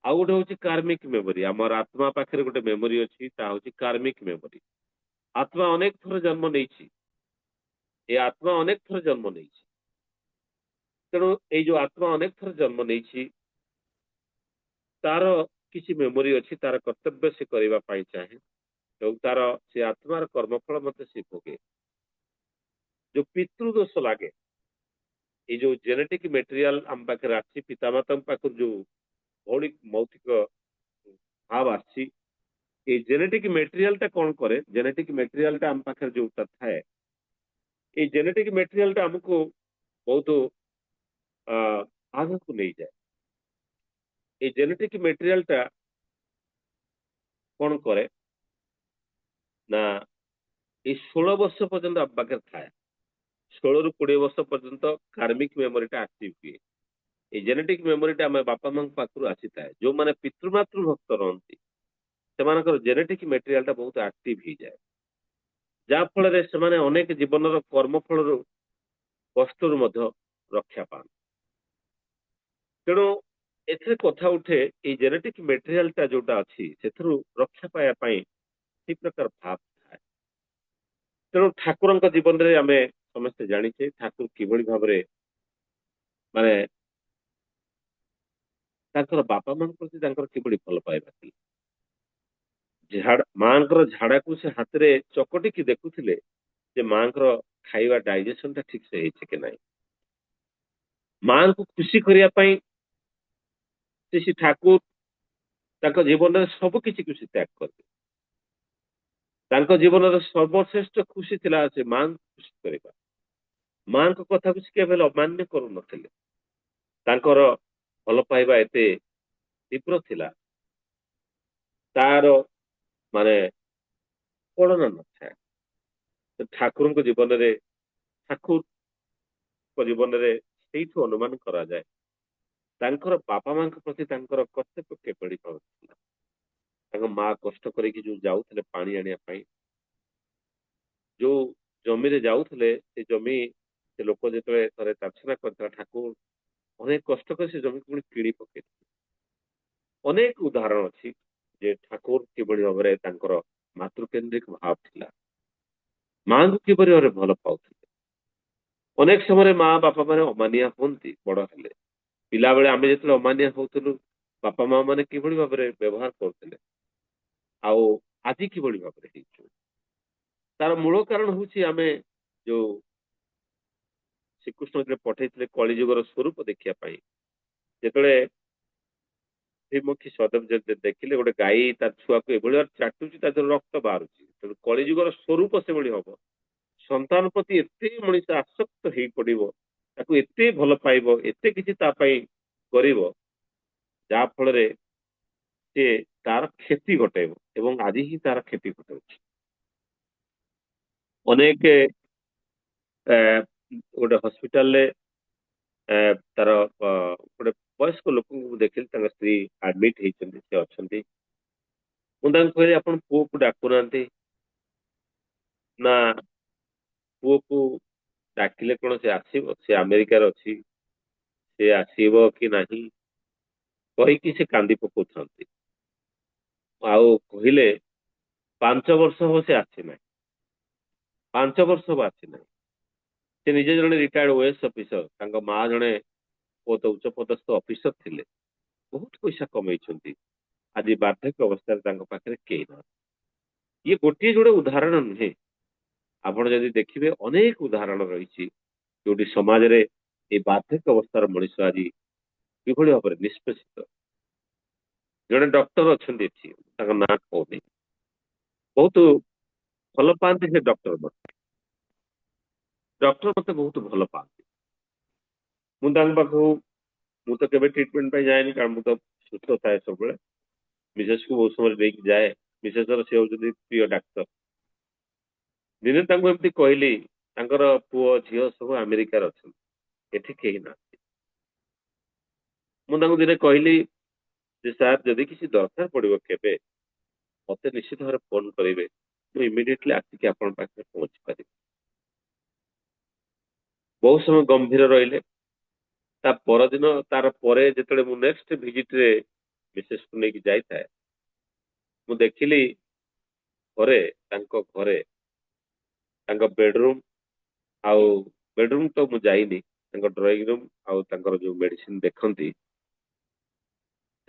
ଆଉ ଗୋଟେ ହଉଛି କାର୍ମିକ ମେମୋରି। ଆମର ଆତ୍ମା ପାଖରେ ଗୋଟେ ମେମୋରି ଅଛି, ତାହା ହଉଛି କାର୍ମିକ ମେମୋରି। ଆତ୍ମା ଅନେକ ଥର ଜନ୍ମ ନେଇଛି, ଏ ଆତ୍ମା ଅନେକ ଥର ଜନ୍ମ ନେଇଛି। ତେଣୁ ଏଇ ଯୋଉ ଆତ୍ମା ଅନେକ ଥର ଜନ୍ମ ନେଇଛି, ତାର କିଛି ମେମୋରି ଅଛି, ତାର କର୍ତ୍ତବ୍ୟ ସେ କରିବା ପାଇଁ ଚାହେଁ ଏବଂ ତାର ସେ ଆତ୍ମାର କର୍ମଫଳ ମଧ୍ୟ ସେ ଭୋଗେ। ଯୋଉ ପିତୃ ଦୋଷ ଲାଗେ, ଏଇ ଯୋଉ ଜେନେଟିକ ମେଟେରିଆଲ ଆମ ପାଖରେ ଆସିଛି, ପିତାମାତାଙ୍କ ପାଖରୁ ଯୋଉ ଭୌଳିକ ମୌତିକ ଭାବ ଆସିଛି, এই জেনেটিক মেটেরিয়ালটা কোন করে, জেনেটিক মেটেরিয়ালটা ଆମ ପାଖରେ ଯୋଉଟା ଥାଏ, এই ଜେନେଟିକ ମେଟେରିଆଲଟା ଆମକୁ ବହୁତ ଆଗକୁ ନେଇଯାଏ। এই ଜେନେଟିକ ମେଟେରିଆଲଟା କଣ କରେ ନା, এই 16 ବର୍ଷ ପର୍ଯ୍ୟନ୍ତ ଆମ ପାଖରେ ଥାଏ। 16ରୁ 20 ବର୍ଷ ପର୍ଯ୍ୟନ୍ତ କାର୍ମିକ ମେମୋରିଟା ଆକ୍ଟିଭ ହୁଏ। এই ଜେନେଟିକ ମେମୋରିଟା ଆମ ବାପା ମାଙ୍କ ପାଖରୁ ଆସିଥାଏ। ଯୋଉମାନେ ପିତୃମାତୃ ଭକ୍ତ ରହନ୍ତି, ସେମାନଙ୍କର ଜେନେଟିକ ମେଟେରିଆଲଟା ବହୁତ ଆକ୍ଟିଭ ହେଇଯାଏ, ଯାହା ଫଳରେ ସେମାନେ ଅନେକ ଜୀବନର କର୍ମଫଳରୁ କଷ୍ଟରୁ ମଧ୍ୟ ରକ୍ଷା ପାଆନ୍ତି। ତେଣୁ ଏଥିରେ କଥା ଉଠେ, ଏଇ ଜେନେଟିକ ମେଟେରିଆଲଟା ଯୋଉଟା ଅଛି, ସେଥିରୁ ରକ୍ଷା ପାଇବା ପାଇଁ ସେଇ ପ୍ରକାର ଭାବ ଥାଏ। ତେଣୁ ଠାକୁରଙ୍କ ଜୀବନରେ ଆମେ ସମସ୍ତେ ଜାଣିଛେ, ଠାକୁର କିଭଳି ଭାବରେ ମାନେ ତାଙ୍କର ବାପା ମାଙ୍କ ପ୍ରତି ତାଙ୍କର କିଭଳି ଭଲ ପାଇବା ଥିଲା। ମାଙ୍କର ଝାଡାକୁ ସେ ହାତରେ ଚକଟିକି ଦେଖୁଥିଲେ ଯେ ମାଙ୍କର ଖାଇବା ଡାଇଜେସନଟା ଠିକ ସେ ହେଇଛି କି ନାହିଁ। ମାଙ୍କୁ ଖୁସି କରିବା ପାଇଁ ସେ ଠାକୁର ତାଙ୍କ ଜୀବନରେ ସବୁ କିଛି ଖୁସି ତ୍ୟାଗ କରିଥିଲେ। ତାଙ୍କ ଜୀବନର ସର୍ବଶ୍ରେଷ୍ଠ ଖୁସି ଥିଲା ସେ ମାଙ୍କୁ ଖୁସି କରିବା। ମାଙ୍କ କଥାକୁ ସେ କେବେ ଅମାନ୍ୟ କରୁନଥିଲେ। ତାଙ୍କର ଭଲ ପାଇବା ଏତେ ତୀବ୍ର ଥିଲା, ତାର ମାନେ କଳନା ନଥାଏ। ଠାକୁରଙ୍କ ଜୀବନରେ, ଠାକୁରଙ୍କ ଜୀବନରେ ସେଇଠୁ ଅନୁମାନ କରାଯାଏ ତାଙ୍କର ବାପା ମାଙ୍କ ପ୍ରତି ତାଙ୍କର କର୍ତ୍ତବ୍ୟ କିଭଳି ଥିଲା। ତାଙ୍କ ମା କଷ୍ଟ କରିକି ଯୋଉ ଯାଉଥିଲେ ପାଣି ଆଣିବା ପାଇଁ, ଯୋଉ ଜମିରେ ଯାଉଥିଲେ, ସେ ଜମି ସେ ଲୋକ ଯେତେବେଳେ ଥରେ ତାର୍ଚ୍ଛନା କରିଥିଲା, ଠାକୁର ଅନେକ କଷ୍ଟ କରି ସେ ଜମିକୁ ପୁଣି କିଣି ପକେଇଥିଲେ। ଅନେକ ଉଦାହରଣ ଅଛି ଯେ ଠାକୁର କିଭଳି ଭାବରେ ତାଙ୍କର ମାତୃକେନ୍ଦ୍ରିକ ଭାବ ଥିଲା, ମାଙ୍କୁ କିପରି ଭାବରେ ଭଲ ପାଉଥିଲେ। ଅନେକ ସମୟରେ ମା ବାପା ମାନେ ଅମାନିଆ ହୁଅନ୍ତି ବଡ ହେଲେ। ପିଲାବେଳେ ଆମେ ଯେତେବେଳେ ଅମାନିଆ ହଉଥିଲୁ, ବାପା ମା ମାନେ କିଭଳି ଭାବରେ ବ୍ୟବହାର କରୁଥିଲେ, ଆଉ ଆଜି କିଭଳି ଭାବରେ ହେଇଛୁ, ତାର ମୂଳ କାରଣ ହଉଛି ଆମେ ଯୋଉ ଶ୍ରୀକୃଷ୍ଣ ଯେତେବେଳେ ପଠେଇଥିଲେ କଳିଯୁଗର ସ୍ୱରୂପ ଦେଖିବା ପାଇଁ, ଯେତେବେଳେ ଶ୍ରୀମୁଖୀ ସଦବ ଦେଖିଲେ ଗୋଟେ ଗାଈ ତାର ଛୁଆକୁ ଏଭଳି ଭାବରେ ଚାଟୁଛି, ତା ଦେହରୁ ରକ୍ତ ବାହାରୁଛି, ତେଣୁ କଳିଯୁଗର ସ୍ୱରୂପ ସେଭଳି ହବ। ସନ୍ତାନ ପ୍ରତି ଏତେ ମଣିଷ ଆସକ୍ତ ହେଇ ପଡିବ, ତାକୁ ଏତେ ଭଲ ପାଇବ, ଏତେ କିଛି ତା ପାଇଁ କରିବ, ଯାହା ଫଳରେ ସେ ତାର କ୍ଷତି ଘଟାଇବ ଏବଂ ଆଜି ହିଁ ତାର କ୍ଷତି ଘଟାଉଛି। ଅନେକ ଗୋଟେ ହସ୍ପିଟାଲରେ ତାର ଗୋଟେ ବୟସ୍କ ଲୋକଙ୍କୁ ମୁଁ ଦେଖିଲି, ତାଙ୍କ ସ୍ତ୍ରୀ ଆଡମିଟ ହେଇଛନ୍ତି, ସେ ଅଛନ୍ତି। ମୁଁ ତାଙ୍କୁ କହିଲି ଆପଣ ପୁଅକୁ ଡାକୁନାହାନ୍ତି ନା। ପୁଅକୁ ଡାକିଲେ କଣ ସେ ଆସିବ? ସେ ଆମେରିକାରେ ଅଛି, ସେ ଆସିବ କି ନାହିଁ କହିକି ସେ କାନ୍ଦି ପକଉଥାନ୍ତି। ଆଉ କହିଲେ 5 ବର୍ଷ ହବ ସେ ଆସିନାହିଁ, 5 ବର୍ଷ ହବ ଆସିନାହିଁ। ସେ ନିଜେ ଜଣେ ରିଟାୟାର୍ଡ ଓଏସ୍ ଅଫିସର, ତାଙ୍କ ମା ଜଣେ ବହୁତ ଉଚ୍ଚ ପଦସ୍ଥ ଅଫିସର ଥିଲେ, ବହୁତ ପଇସା କମେଇଛନ୍ତି। ଆଜି ବାର୍ଦ୍ଧକ୍ୟ ଅବସ୍ଥାରେ ତାଙ୍କ ପାଖରେ କେହି ନାହାନ୍ତି। ଇଏ ଗୋଟିଏ ଯୋଡେ ଉଦାହରଣ ନୁହେଁ, ଆପଣ ଯଦି ଦେଖିବେ ଅନେକ ଉଦାହରଣ ରହିଛି ଯୋଉଠି ସମାଜରେ এই ବାର୍ଦ୍ଧକ୍ୟ ଅବସ୍ଥାର ମଣିଷ ଆଜି କିଭଳି ଭାବରେ ନିଷ୍ପେଷିତ। ଜଣେ ଡକ୍ଟର ଅଛନ୍ତି ଏଠି, ତାଙ୍କ ନାଁ କହୁନି, ବହୁତ ଭଲ ପାଆନ୍ତି ସେ ଡକ୍ଟର ମତେ। ଡକ୍ଟର ମତେ ବହୁତ ଭଲ ପାଆନ୍ତି। ମୁଁ ତାଙ୍କ ପାଖକୁ, ମୁଁ ତ କେବେ ଟ୍ରିଟମେଣ୍ଟ ପାଇଁ ଯାଏନି, କାରଣ ମୁଁ ତ ସୁସ୍ଥ ଥାଏ ସବୁବେଳେ। ମିସେସକୁ ବହୁତ ସମୟରେ ନେଇକି ଯାଏ, ମିସେସର ସେ ହଉଛନ୍ତି ପ୍ରିୟ ଡାକ୍ତର। ଦିନେ ତାଙ୍କୁ ଏମିତି କହିଲି ତାଙ୍କର ପୁଅ ଝିଅ ସବୁ ଆମେରିକାରେ ଅଛନ୍ତି, ଏଠି କେହି ନାହାନ୍ତି। ମୁଁ ତାଙ୍କୁ ଦିନେ କହିଲି ଯେ ସାର୍ ଯଦି କିଛି ଦରକାର ପଡିବ କେବେ ମତେ ନିଶ୍ଚିତ ଭାବରେ ଫୋନ କରିବେ, ମୁଁ ଇମିଡିଏଟଲି ଆସିକି ଆପଣଙ୍କ ପାଖରେ ପହଞ୍ଚି ପାରିବି। ବହୁତ ସମୟ ଗମ୍ଭୀର ରହିଲେ। ତା ପରଦିନ ତାର ପରେ ଯେତେବେଳେ ମୁଁ ନେକ୍ସଟ ଭିଜିଟରେ ମିସେସକୁ ନେଇକି ଯାଇଥାଏ, ମୁଁ ଦେଖିଲି ଘରେ ତାଙ୍କ ବେଡରୁମ ଆଉ ବେଡରୁମ ତ ମୁଁ ଯାଇନି, ତାଙ୍କ ଡ୍ରଇଂ ରୁମ୍ ଆଉ ତାଙ୍କର ଯୋଉ ମେଡିସିନ ଦେଖନ୍ତି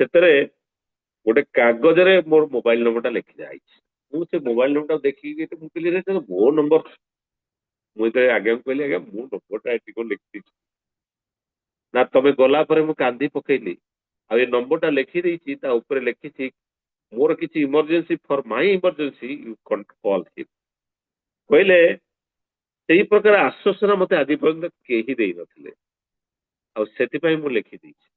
ସେଥିରେ ଗୋଟେ କାଗଜରେ ମୋର ମୋବାଇଲ ନମ୍ବରଟା ଲେଖି ଯାଇଛି। ମୁଁ ସେ ମୋବାଇଲ ନମ୍ବରଟା ଦେଖିକି ମୁଁ କହିଲି ରେ ମୋ ନମ୍ବର। ମୁଁ ଯେତେବେଳେ ଆଜ୍ଞାକୁ କହିଲି ଆଜ୍ଞା ମୁଁ ନମ୍ବରଟା ଏଠି କଣ ଲେଖିଦେଇଛି, ନା ତମେ ଗଲା ପରେ ମୁଁ କାନ୍ଦି ପକେଇଲି। ଆଉ ଏ ନମ୍ବରଟା ଲେଖି ଦେଇଛି, ତା ଉପରେ ଲେଖିଛି ମୋର କିଛି emergency for my emergency you call him. କହିଲେ ସେଇ ପ୍ରକାର ଆଶ୍ୱାସନା ମତେ ଆଜି ପର୍ଯ୍ୟନ୍ତ କେହି ଦେଇନଥିଲେ, ଆଉ ସେଥିପାଇଁ ମୁଁ ଲେଖିଦେଇଛି।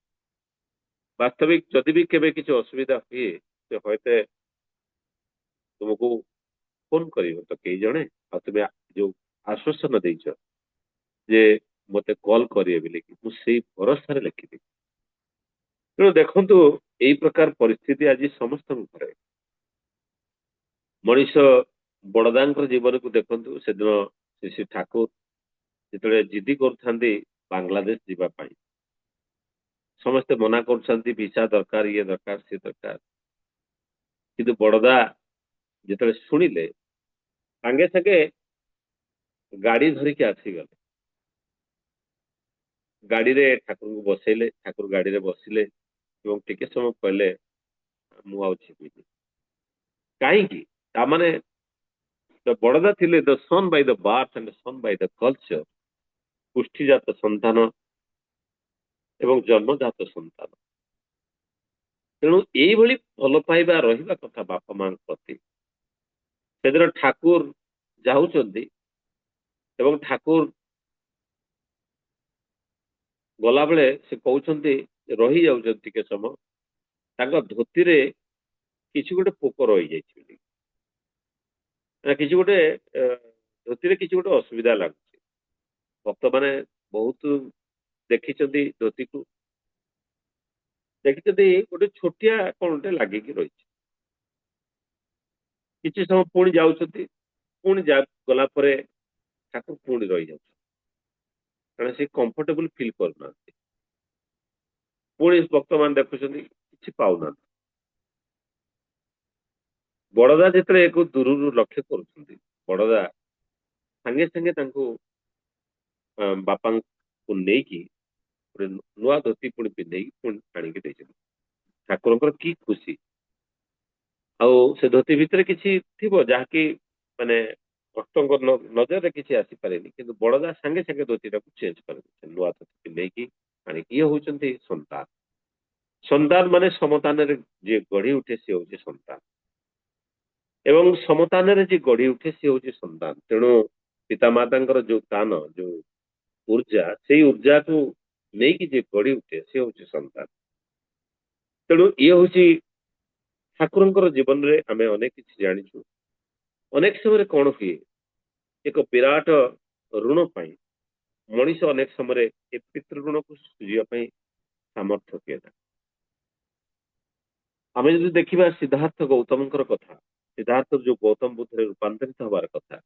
ବାସ୍ତବିକ ଯଦି ବି କେବେ କିଛି ଅସୁବିଧା ହୁଏ ସେ ହয়তো ତୁମକୁ ଫୋନ କରିବ ତ କେହି ଜଣେ, ଆଉ ତୁମେ ଯୋଉ ଆଶ୍ୱାସନା ଦେଇଛ ଯେ ମତେ କଲ୍ କରିବେ ବୋଲିକି, ମୁଁ ସେଇ ଭରସାରେ ଲେଖିଦେବି। ତେଣୁ ଦେଖନ୍ତୁ ଏଇ ପ୍ରକାର ପରିସ୍ଥିତି ଆଜି ସମସ୍ତଙ୍କ ଘରେ। ମଣିଷ ବଡଦାଙ୍କର ଜୀବନକୁ ଦେଖନ୍ତୁ, ସେଦିନ ଶ୍ରୀ ଠାକୁର ଯେତେବେଳେ ଜିଦି କରୁଥାନ୍ତି ବାଂଲାଦେଶ ଯିବା ପାଇଁ, ସମସ୍ତେ ମନା କରୁଛନ୍ତି ଭିସା ଦରକାର, ଇଏ ଦରକାର, ସିଏ ଦରକାର। କିନ୍ତୁ ବଡଦା ଯେତେବେଳେ ଶୁଣିଲେ ସାଙ୍ଗେ ସାଙ୍ଗେ ଗାଡି ଧରିକି ଆସିଗଲେ। ଗାଡିରେ ଠାକୁରଙ୍କୁ ବସେଇଲେ, ଠାକୁର ଗାଡିରେ ବସିଲେ ଏବଂ ଟିକେ ସମୟ କହିଲେ ମୁଁ ଆଉ ଯିବିନି। କାହିଁକି? ତାମାନେ ବଡଦା ଥିଲେ the son by the birth and son by the culture, ପୁଷ୍ଟିଜାତ ସନ୍ତାନ ଏବଂ ଜନ୍ମଜାତ ସନ୍ତାନ। ତେଣୁ ଏଇଭଳି ଭଲ ପାଇବା ରହିବା କଥା ବାପା ମାଙ୍କ ପ୍ରତି। ସେଦିନ ଠାକୁର ଯାଉଛନ୍ତି ଏବଂ ଠାକୁର ଗଲାବେଳେ ସେ କହୁଛନ୍ତି ରହିଯାଉଛନ୍ତି ଟିକେ ସମୟ, ତାଙ୍କ ଧୋତିରେ କିଛି ଗୋଟେ ପୋକ ରହିଯାଇଛି ବୋଲି, କିଛି ଗୋଟେ ଧୋତିରେ କିଛି ଗୋଟେ ଅସୁବିଧା ଲାଗୁଛି। ଭକ୍ତମାନେ ବହୁତ ଦେଖିଛନ୍ତି ଧୋତିକୁ, ଦେଖିଛନ୍ତି ଗୋଟେ ଛୋଟିଆ କଣ ଗୋଟେ ଲାଗିକି ରହିଛି। କିଛି ସମୟ ପୁଣି ଯାଉଛନ୍ତି, ପୁଣି ଗଲା ପରେ ଠାକୁର ପୁଣି ରହିଯାଉଛନ୍ତି, କାରଣ ସେ କମ୍ଫର୍ଟେବଲ ଫିଲ୍ କରୁନାହାନ୍ତି। ପୁଣି ଭକ୍ତମାନେ ଦେଖୁଛନ୍ତି କିଛି ପାଉନାହାନ୍ତି। ବଡଦା ଯେତେବେଳେ ଏକ ଦୂରରୁ ଲକ୍ଷ୍ୟ କରୁଛନ୍ତି, ବଡଦା ସାଙ୍ଗେ ସାଙ୍ଗେ ତାଙ୍କୁ ବାପାଙ୍କୁ ନେଇକି ଗୋଟେ ନୂଆ ଧୋତି ପୁଣି ପିନ୍ଧେଇକି ପୁଣି ଆଣିକି ଦେଇଛନ୍ତି। ଠାକୁରଙ୍କର କି ଖୁସି। ଆଉ ସେ ଧୋତି ଭିତରେ କିଛି ଥିବ ଯାହାକି ମାନେ ଭକ୍ତଙ୍କ ନଜରରେ କିଛି ଆସିପାରେନି, କିନ୍ତୁ ବଡଦା ସାଙ୍ଗେ ସାଙ୍ଗେ ଧୋତିଟାକୁ ଚେଞ୍ଜ କରିଦେଇଛନ୍ତି, ନୂଆ ଧୋତି ପିନ୍ଧେଇକି ଆଣିକି। ଇଏ ହଉଛନ୍ତି ସନ୍ତାନ। ସନ୍ତାନ ମାନେ ସମତାନରେ ଯିଏ ଗଢି ଉଠେ ସିଏ ହଉଛି ସନ୍ତାନ, ଏବଂ ସମତାନରେ ଯିଏ ଗଢି ଉଠେ ସିଏ ହଉଛି ସନ୍ତାନ। ତେଣୁ ପିତାମାତାଙ୍କର ଯୋଉ ସ୍ଥାନ, ଯୋଉ ଉର୍ଜା, ସେଇ ଉର୍ଜାକୁ ନେଇକି ଯିଏ ଗଢି ଉଠେ ସିଏ ହଉଛି ସନ୍ତାନ। ତେଣୁ ଇଏ ହଉଛି ଠାକୁରଙ୍କର ଜୀବନରେ ଆମେ ଅନେକ କିଛି ଜାଣିଛୁ। ଅନେକ ସମୟରେ କଣ ହୁଏ, ଏକ ବିରାଟ ଋଣ ପାଇଁ ମଣିଷ ଅନେକ ସମୟରେ ଏ ପିତୃ ଋଣକୁ ସୁଝିବା ପାଇଁ ସାମର୍ଥ୍ୟ ହୁଏ ନା। ଆମେ ଯଦି ଦେଖିବା ସିଦ୍ଧାର୍ଥ ଗୌତମଙ୍କର କଥା, ସିଦ୍ଧାର୍ଥ ଯୋଉ ଗୌତମ ବୁଦ୍ଧରେ ରୂପାନ୍ତରିତ ହବାର କଥା,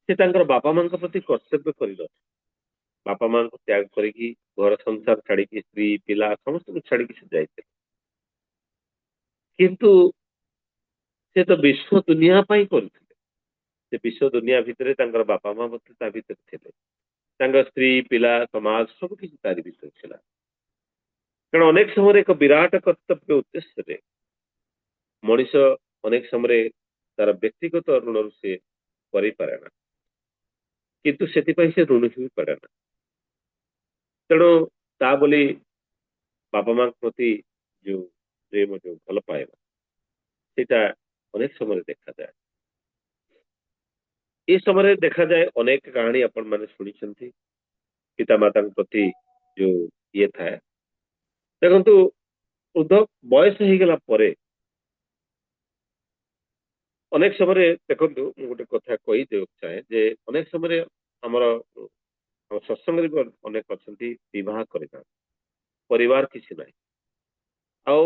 ସେ ତାଙ୍କର ବାପା ମାଙ୍କ ପ୍ରତି କର୍ତ୍ତବ୍ୟ କରିଲ। ବାପା ମାଙ୍କୁ ତ୍ୟାଗ କରିକି ଘର ସଂସାର ଛାଡିକି ସ୍ତ୍ରୀ ପିଲା ସମସ୍ତଙ୍କୁ ଛାଡିକି ସେ ଯାଇଥିଲେ। କିନ୍ତୁ ସେ ତ ବିଶ୍ଵ ଦୁନିଆ ପାଇଁ କରିଥିଲେ। ସେ ବିଶ୍ଵ ଦୁନିଆ ଭିତରେ ତାଙ୍କର ବାପା ମା ମଧ୍ୟ ତା ଭିତରେ ଥିଲେ, ତାଙ୍କ ସ୍ତ୍ରୀ ପିଲା ସମାଜ ସବୁ କିଛି ତାରି ଭିତରେ ଥିଲା। କାରଣ ଅନେକ ସମୟରେ ଏକ ବିରାଟ କର୍ତ୍ତବ୍ୟ ଉଦ୍ଦେଶ୍ୟରେ ମଣିଷ ଅନେକ ସମୟରେ ତାର ବ୍ୟକ୍ତିଗତ ଋଣରୁ ସେ କରିପାରେ ନା, କିନ୍ତୁ ସେଥିପାଇଁ ସେ ଋଣୀ ହୋଇପାରେ ନା। ତେଣୁ ତା ବୋଲି ବାପା ମାଙ୍କ ପ୍ରତି ଯୋଉ ପ୍ରେମ, ଯୋଉ ଭଲ ପାଇବା, ସେଇଟା ଅନେକ ସମୟରେ ଦେଖାଯାଏ। ଏ ସମୟରେ ଦେଖାଯାଏ ଅନେକ କାହାଣୀ ଆପଣ ମାନେ ଶୁଣିଛନ୍ତି ପିତାମାତାଙ୍କ ପ୍ରତି ଯୋଉ ଇଏ ଥାଏ। ଦେଖନ୍ତୁ ବୃଦ୍ଧ ବୟସ ହେଇଗଲା ପରେ ଅନେକ ସମୟରେ ଦେଖନ୍ତୁ ମୁଁ ଗୋଟେ କଥା କହିଦେବାକୁ ଚାହେଁ ଯେ ଅନେକ ସମୟରେ ଆମର ଆମ ସତ୍ସଙ୍ଗରେ ବି ଅନେକ ଅଛନ୍ତି ବିବାହ କରିନାହାନ୍ତି, ପରିବାର କିଛି ନାହିଁ, ଆଉ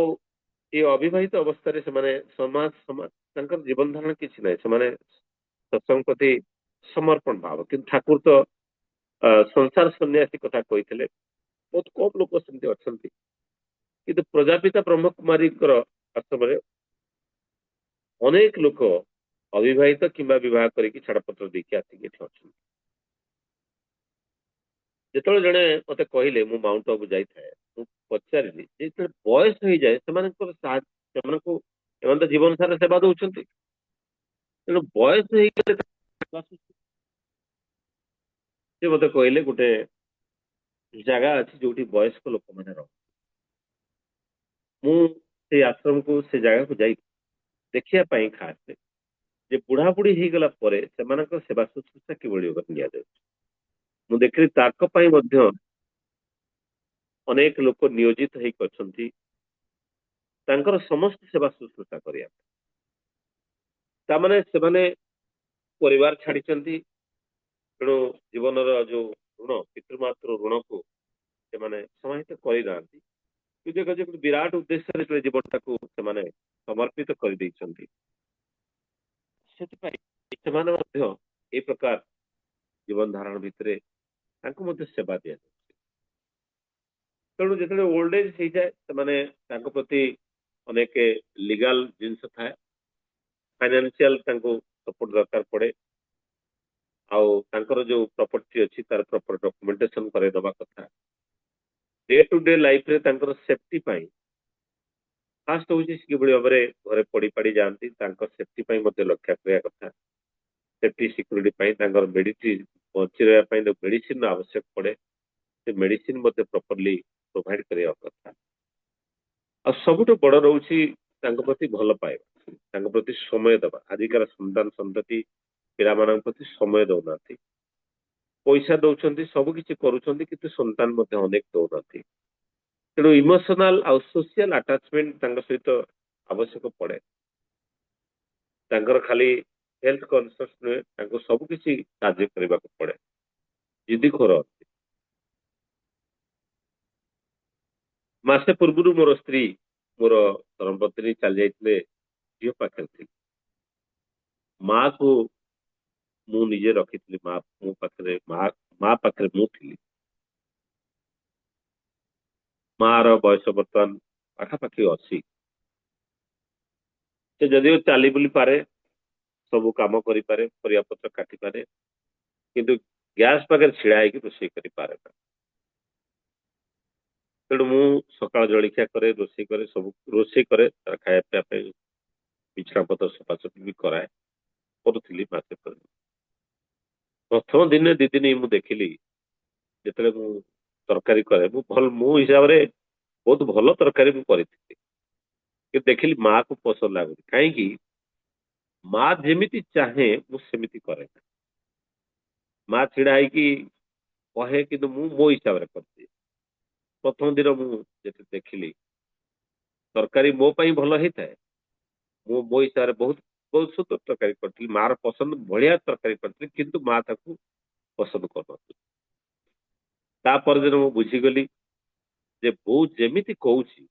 ଏ ଅବିବାହିତ ଅବସ୍ଥାରେ ସେମାନେ ସମାଜ ସମାଜ ତାଙ୍କର ଜୀବନ ଧାରଣ କିଛି ନାହିଁ, ସେମାନେ ସତ୍ସଙ୍ଗ ପ୍ରତି ସମର୍ପଣ ଭାବ, କିନ୍ତୁ ଠାକୁର ତ ସଂସାର ସନ୍ନ୍ୟାସୀ କଥା କହିଥିଲେ। ବହୁତ କମ ଲୋକ ସେମିତି ଅଛନ୍ତି, କିନ୍ତୁ ପ୍ରଜାପିତା ବ୍ରହ୍ମକୁମାରୀଙ୍କର ଆଶ୍ରମରେ ଅନେକ ଲୋକ ଅବିବାହିତ କିମ୍ବା ବିବାହ କରିକି ଛାଡପତ୍ର ଦେଇକି ଆସିକି ଏଠି ଅଛନ୍ତି। ଯେତେବେଳେ ଜଣେ ମତେ କହିଲେ ମୁଁ ମାଉଣ୍ଟ ଆବୁ ଯାଇଥାଏ, ମୁଁ ପଚାରିଲି ଯେ ଯେତେବେଳେ ବୟସ ହେଇଯାଏ ସେମାନଙ୍କର ସେମାନଙ୍କୁ ଏମାନେ ତ ଜୀବନ ସାରା ସେବା ଦଉଛନ୍ତି, ତେଣୁ ବୟସ ହେଇଗଲେ ସେ ମତେ କହିଲେ ଗୋଟେ ଜାଗା ଅଛି ଯୋଉଠି ବୟସ୍କ ଲୋକମାନେ ରହ, ମୁଁ ସେଇ ଆଶ୍ରମକୁ ସେ ଜାଗାକୁ ଯାଇ ଦେଖିବା ପାଇଁ ଖାସ ଯେ ବୁଢାବୁଢୀ ହେଇଗଲା ପରେ ସେମାନଙ୍କ ସେବା ଶୁଶ୍ରୂଷା କିଭଳି ଭାବରେ ନିଆଯାଉଛି। ମୁଁ ଦେଖିଲି ତାଙ୍କ ପାଇଁ ମଧ୍ୟ ଅନେକ ଲୋକ ନିୟୋଜିତ ହେଇକି ଅଛନ୍ତି ତାଙ୍କର ସମସ୍ତ ସେବା ଶୁଶ୍ରୂଷା କରିବା ପାଇଁ। ତାମାନେ ସେମାନେ ପରିବାର ଛାଡିଛନ୍ତି, ତେଣୁ ଜୀବନର ଯୋଉ ଋଣ ପିତୃମାତୃ ଋଣକୁ ସେମାନେ ସମାହିତ କରିନାହାନ୍ତି, କିନ୍ତୁ ଗୋଟେ ବିରାଟ ଉଦ୍ଦେଶ୍ୟରେ ଜୀବନଟାକୁ ସେମାନେ ସମର୍ପିତ କରିଦେଇଛନ୍ତି। ସେଥିପାଇଁ ସେମାନେ ମଧ୍ୟ ଏଇ ପ୍ରକାର ଜୀବନ ଧାରଣ ଭିତରେ ତାଙ୍କୁ ମଧ୍ୟ ସେବା ଦିଆଯାଉଛି। ତେଣୁ ଯେତେବେଳେ ଓଲ୍ଡ ଏଜ୍ ହେଇଯାଏ ସେମାନେ ତାଙ୍କ ପ୍ରତି ଅନେକ ଲିଗାଲ ଜିନିଷ ଥାଏ, ଫାଇନାନ୍ସିଆଲ ତାଙ୍କୁ ସପୋର୍ଟ ଦରକାର ପଡେ, ଆଉ ତାଙ୍କର ଯୋଉ ପ୍ରପର୍ଟି ଅଛି ତାର ପ୍ରପର ଡକୁମେଣ୍ଟେସନ କରେଇଦବା କଥା। ଡେ ଟୁ ଡେ ଲାଇଫରେ ତାଙ୍କର ସେଫ୍ଟି ପାଇଁ ଫାଷ୍ଟ ହଉଛି କିଭଳି ଭାବରେ ଘରେ ପଡିପାଡି ଯାଆନ୍ତି, ତାଙ୍କ ସେଫ୍ଟି ପାଇଁ ମଧ୍ୟ ଲକ୍ଷ୍ୟ କରିବା କଥା। ସେଫ୍ଟି ସିକ୍ୟୁରିଟି ପାଇଁ ତାଙ୍କର ବଞ୍ଚି ରହିବା ପାଇଁ ମେଡିସିନ ଆବଶ୍ୟକ ପଡେ, ସେ ମେଡିସିନ ମଧ୍ୟ ପ୍ରପରଲି ପ୍ରୋଭାଇଡ କରିବା କଥା। ଆଉ ସବୁଠୁ ବଡ ରହୁଛି ତାଙ୍କ ପ୍ରତି ଭଲ ପାଇବା, ତାଙ୍କ ପ୍ରତି ସମୟ ଦେବା। ଆଜିକାର ସନ୍ତାନ ସନ୍ତତି ପିଲାମାନଙ୍କ ପ୍ରତି ସମୟ ଦଉନାହାନ୍ତି, ପଇସା ଦଉଛନ୍ତି, ସବୁ କିଛି କରୁଛନ୍ତି, କିନ୍ତୁ ସନ୍ତାନ ମଧ୍ୟ ଅନେକ ଦଉନାହାନ୍ତି। ତେଣୁ ଇମୋସନାଲ ଆଉ ସୋସିଆଲ ଆଟାଚମେଣ୍ଟ ତାଙ୍କ ସହିତ ଆବଶ୍ୟକ ପଡେ। ତାଙ୍କର ଖାଲି ହେଲ୍ଥ କନସିୟସ୍ ନୁହେଁ, ତାଙ୍କୁ ସବୁ କିଛି କାର୍ଯ୍ୟ କରିବାକୁ ପଡେ। ଜିଦି ଖୋର ମାସେ ପୂର୍ବରୁ ମୋର ସ୍ତ୍ରୀ ମୋର ଧର୍ମପତ୍ନୀ ଚାଲି ଯାଇଥିଲେ, ଝିଅ ପାଖରେ ଥିଲି। ମାକୁ ମୁଁ ନିଜେ ରଖିଥିଲି, ମୋ ପାଖରେ ମା ପାଖରେ ମୁଁ ଥିଲି। ମାର ବୟସ ବର୍ତ୍ତମାନ ପାଖାପାଖି 80। ସେ ଯଦିଓ ଚାଲି ବୁଲି ପାରେ, ସବୁ କାମ କରିପାରେ, ପରିବା ପତ୍ର କାଟିପାରେ, କିନ୍ତୁ ଗ୍ୟାସ୍ ପାଖରେ ଛିଡା ହେଇକି ରୋଷେଇ କରିପାରେ ନା। ତେଣୁ ମୁଁ ସକାଳ ଜଳଖିଆ କରେ, ରୋଷେଇ କରେ, ସବୁ ରୋଷେଇ କରେ, ତାର ଖାଇବା ପିଇବା ପାଇଁ ବିଛଣା ପତ୍ର ସଫାସଫି ବି କରାଏ, କରୁଥିଲି ମାସେ ପରେ। ପ୍ରଥମ ଦିନେ ଦି ଦିନ ମୁଁ ଦେଖିଲି ଯେତେବେଳେ ମୁଁ ତରକାରୀ କରେ, ମୋ ହିସାବରେ ବହୁତ ଭଲ ତରକାରୀ ମୁଁ କରିଥିଲି, କିନ୍ତୁ ଦେଖିଲି ମା କୁ ପସନ୍ଦ ଲାଗୁନି। କାହିଁକି? ମା ଯେମିତି ଚାହେଁ ମୁଁ ସେମିତି କରେ ନା। ମା ଛିଡା ହେଇକି କହେ, କିନ୍ତୁ ମୁଁ ମୋ ହିସାବରେ କରିଦିଏ। ପ୍ରଥମ ଦିନ ମୁଁ ଯେତେ ଦେଖିଲି ତରକାରୀ ମୋ ପାଇଁ ଭଲ ହେଇଥାଏ, ମୁଁ ମୋ ହିସାବରେ ବହୁତ ବହୁତ ସୁନ୍ଦର ତରକାରୀ କରିଥିଲି, ମାର ପସନ୍ଦ ଭଳିଆ ତରକାରୀ କରିଥିଲି, କିନ୍ତୁ ମା ତାକୁ ପସନ୍ଦ କରୁନଥିଲି। ତା ପରଦିନ ମୁଁ ବୁଝିଗଲି ଯେ ବୋଉ ଯେମିତି କହୁଛି,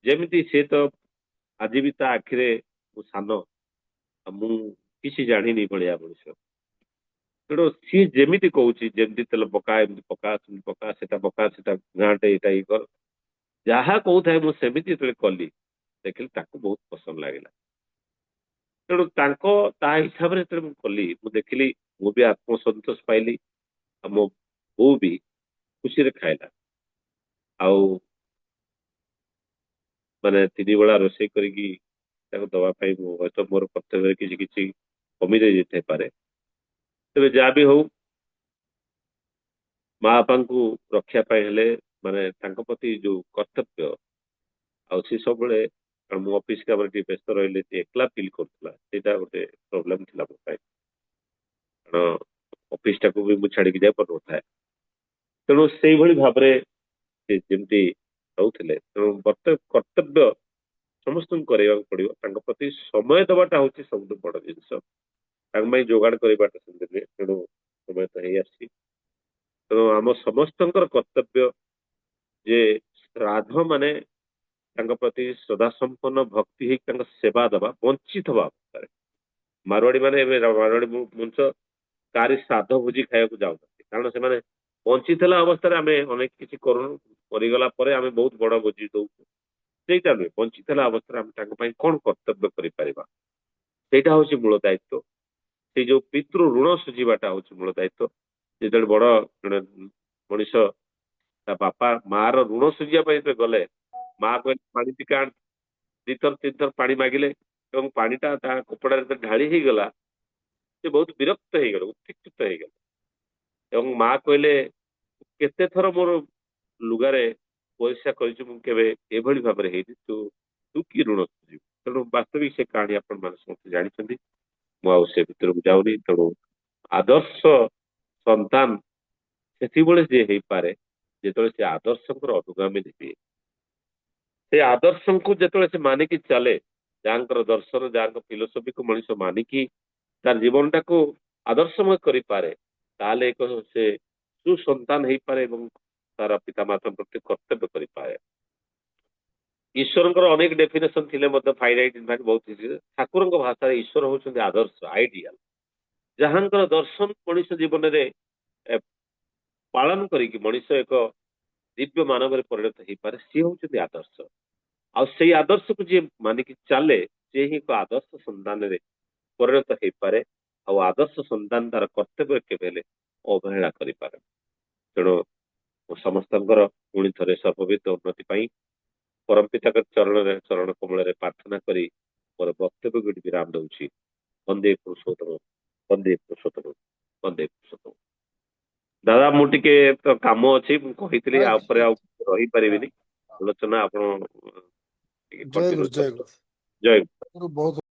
ଯେମିତି ସେ ତ ଆଜି ବି ତା ଆଖିରେ ମୁଁ ସାନ, ଆଉ ମୁଁ କିଛି ଜାଣିନି ଭଳିଆ ମଣିଷ। ତେଣୁ ସିଏ ଯେମିତି କହୁଛି, ଯେମିତି ତେଲ ପକା, ଏମିତି ପକା, ସେମିତି ପକା, ସେଟା ପକା, ସେଟା ଘାଣ୍ଟେ, ଏଇଟା ଇଏ କର, ଯାହା କହୁଥାଏ ମୁଁ ସେମିତି ଯେତେବେଳେ କଲି, ଦେଖିଲି ତାକୁ ବହୁତ ପସନ୍ଦ ଲାଗିଲା। ତେଣୁ ତା ହିସାବରେ ଯେତେବେଳେ ମୁଁ କଲି, ମୁଁ ଦେଖିଲି ମୁଁ ବି ଆତ୍ମସନ୍ତୋଷ ପାଇଲି, ଆଉ ମୋ ବୋଉ ବି ଖୁସିରେ ଖାଇଲା। ଆଉ ମାନେ 3 ବେଳା ରୋଷେଇ କରିକି ତାକୁ ଦବା ପାଇଁ ମୁଁ ହୟତ ମୋର କର୍ତ୍ତବ୍ୟରେ କିଛି କିଛି କମି ଯାଇଥାଇପାରେ, ତେବେ ଯାହା ବି ହଉ ମା ବାପାଙ୍କୁ ରକ୍ଷା ପାଇଁ ହେଲେ ମାନେ ତାଙ୍କ ପ୍ରତି ଯୋଉ କର୍ତ୍ତବ୍ୟ, ଆଉ ସେ ସବୁବେଳେ, କାରଣ ମୁଁ ଅଫିସ କାମରେ ଟିକେ ବ୍ୟସ୍ତ ରହିଲେ ସେ ଏକଲା ଫିଲ୍ କରୁଥିଲା, ସେଇଟା ଗୋଟେ ପ୍ରୋବ୍ଲେମ ଥିଲା ମୋ ପାଇଁ, କାରଣ ଅଫିସ ଟାକୁ ବି ମୁଁ ଛାଡିକି ଯାଇ ପାରୁନଥାଏ। ତେଣୁ ସେଇଭଳି ଭାବରେ ସେ ଯେମିତି ରହୁଥିଲେ, ତେଣୁ କର୍ତ୍ତବ୍ୟ ସମସ୍ତଙ୍କୁ କରିବାକୁ ପଡିବ। ତାଙ୍କ ପ୍ରତି ସମୟ ଦେବାଟା ହଉଛି ସବୁଠୁ ବଡ ଜିନିଷ। ତାଙ୍କ ପାଇଁ ଯୋଗାଡ଼ କରିବାଟା ସେମିତି ନୁହେଁ। ତେଣୁ ସମୟ ତ ହେଇ ଆସିଛି। ତେଣୁ ଆମ ସମସ୍ତଙ୍କର କର୍ତ୍ତବ୍ୟ ଯେ ଶ୍ରାଦ୍ଧ ମାନେ ତାଙ୍କ ପ୍ରତି ଶ୍ରଦ୍ଧା ସମ୍ପନ୍ନ ଭକ୍ତି ହେଇକି ତାଙ୍କ ସେବା ଦେବା ବଞ୍ଚିଥିବା ଅବସ୍ଥାରେ। ମାରୱାଡି ମାନେ ଏବେ ମାରୱାଡି ମଣିଷ କାହାରି ଶ୍ରାଦ୍ଧ ଭୋଜି ଖାଇବାକୁ ଯାଉଛନ୍ତି, କାରଣ ସେମାନେ ବଞ୍ଚିଥିଲା ଅବସ୍ଥାରେ ଆମେ ଅନେକ କିଛି କରୁନୁ, କରିଗଲା ପରେ ଆମେ ବହୁତ ବଡ ଭୋଜି ଦଉଛୁ। ସେଇଟା ନୁହେଁ, ବଞ୍ଚିଥିଲା ଅବସ୍ଥାରେ ଆମେ ତାଙ୍କ ପାଇଁ କଣ କର୍ତ୍ତବ୍ୟ କରିପାରିବା, ସେଇଟା ହଉଛି ମୂଳ ଦାୟିତ୍ୱ। ସେଇ ଯୋଉ ପିତୃ ଋଣ ସୁଝିବାଟା ହଉଛି ମୂଳ ଦାୟିତ୍ୱ। ଯେତେବେଳେ ବଡ ଜଣେ ମଣିଷ ତା ବାପା ମା ର ଋଣ ସୁଝିବା ପାଇଁ ଯେତେବେଳେ ଗଲେ, ମା କହିଲେ ପାଣି ଟିକେ ଆଣ, ଦିଥର ତିନିଥର ପାଣି ମାଗିଲେ ଏବଂ ପାଣିଟା ତା କପଡାରେ ଯେତେବେଳେ ଢାଳି ହେଇଗଲା, ସେ ବହୁତ ବିରକ୍ତ ହେଇଗଲେ, ଉତ୍କ୍ଷିପ୍ତ ହେଇଗଲେ। ଏବଂ ମା କହିଲେ କେତେ ଥର ମୋର ଲୁଗାରେ ପଇସା କରିଛୁ, ମୁଁ କେବେ ଏଭଳି ଭାବରେ ହେଇନି, ତୁ ତୁ କି ଋଣ ସୁଝିବୁ। ତେଣୁ ବାସ୍ତବିକ ସେ କାହାଣୀ ଆପଣ ମାନେ ସମସ୍ତେ ଜାଣିଛନ୍ତି, ମୁଁ ଆଉ ସେ ଭିତରକୁ ଯାଉନି। ତେଣୁ ଆଦର୍ଶ ସନ୍ତାନ ସେତିକିବେଳେ ଯିଏ ହେଇପାରେ ଯେତେବେଳେ ସେ ଆଦର୍ଶଙ୍କର ଅନୁଗାମୀ ହୁଏ। ସେ ଆଦର୍ଶଙ୍କୁ ଯେତେବେଳେ ସେ ମାନିକି ଚାଲେ, ଯାହାଙ୍କର ଦର୍ଶନ ଯାହାଙ୍କ ଫିଲୋସଫିକୁ ମଣିଷ ମାନିକି ତାର ଜୀବନଟାକୁ ଆଦର୍ଶମୟ କରିପାରେ, ତାହେଲେ ଏକ ସେ ସୁସନ୍ତାନ ହେଇପାରେ ଏବଂ ତାର ପିତାମାତା ପ୍ରତି କର୍ତ୍ତବ୍ୟ କରିପାରେ। ଈଶ୍ୱରଙ୍କର ଅନେକ ଡେଫିନେସନ ଥିଲେ ମଧ୍ୟ ଫାଇନାଇଟ ବହୁତ କିଛି, ଠାକୁରଙ୍କ ଭାଷାରେ ଈଶ୍ୱର ହଉଛନ୍ତି ଆଦର୍ଶ, ଆଇଡିଆଲ, ଯାହାଙ୍କର ଦର୍ଶନ ମଣିଷ ଜୀବନରେ ଏ, ପାଳନ କରିକି ମଣିଷ ଏକ ଦିବ୍ୟ ମାନବରେ ପରିଣତ ହେଇପାରେ, ସିଏ ହଉଛନ୍ତି ଆଦର୍ଶ। ଆଉ ସେଇ ଆଦର୍ଶକୁ ଯିଏ ମାନିକି ଚାଲେ, ସିଏ ହିଁ ଏକ ଆଦର୍ଶ ସନ୍ତାନରେ ପରିଣତ ହେଇପାରେ। ଆଉ ଆଦର୍ଶ ସନ୍ତାନ ତାର କର୍ତ୍ତବ୍ୟ କେବେ ହେଲେ ଅବହେଳା କରିପାରେ। ତେଣୁ ମୁଁ ସମସ୍ତଙ୍କର ପୁଣି ଥରେ ସର୍ବବିଧ ଉନ୍ନତି ପାଇଁ ପରମ ପିତାଙ୍କ ଚରଣରେ ଚରଣ କମଳରେ ପ୍ରାର୍ଥନା କରି ମୋର ବକ୍ତବ୍ୟକୁ ଏଠି ବିରାମ ଦଉଛି। ବନ୍ଦେ ପୁରୁଷୋତ୍ତମ, ବନ୍ଦେ ପୁରୁଷୋତ୍ତମ, ବନ୍ଦେ ପୁରୁଷୋତ୍ତମ। ଦାଦା ମୁଁ ଟିକେ ତ କାମ ଅଛି, ମୁଁ କହିଥିଲି ଆ ଉପରେ ଆଜ୍ଞା ଆଉ ହଁ, ରହିପାରିବିନି। ଆଲୋଚନା ଆପଣ ଟିକେ ଜୟ କଣ୍ଟିନ୍ୟୁ ଗୁରୁ ଜୟ କରନ୍ତୁ। ଗୁରୁ ଜୟ ବହୁତ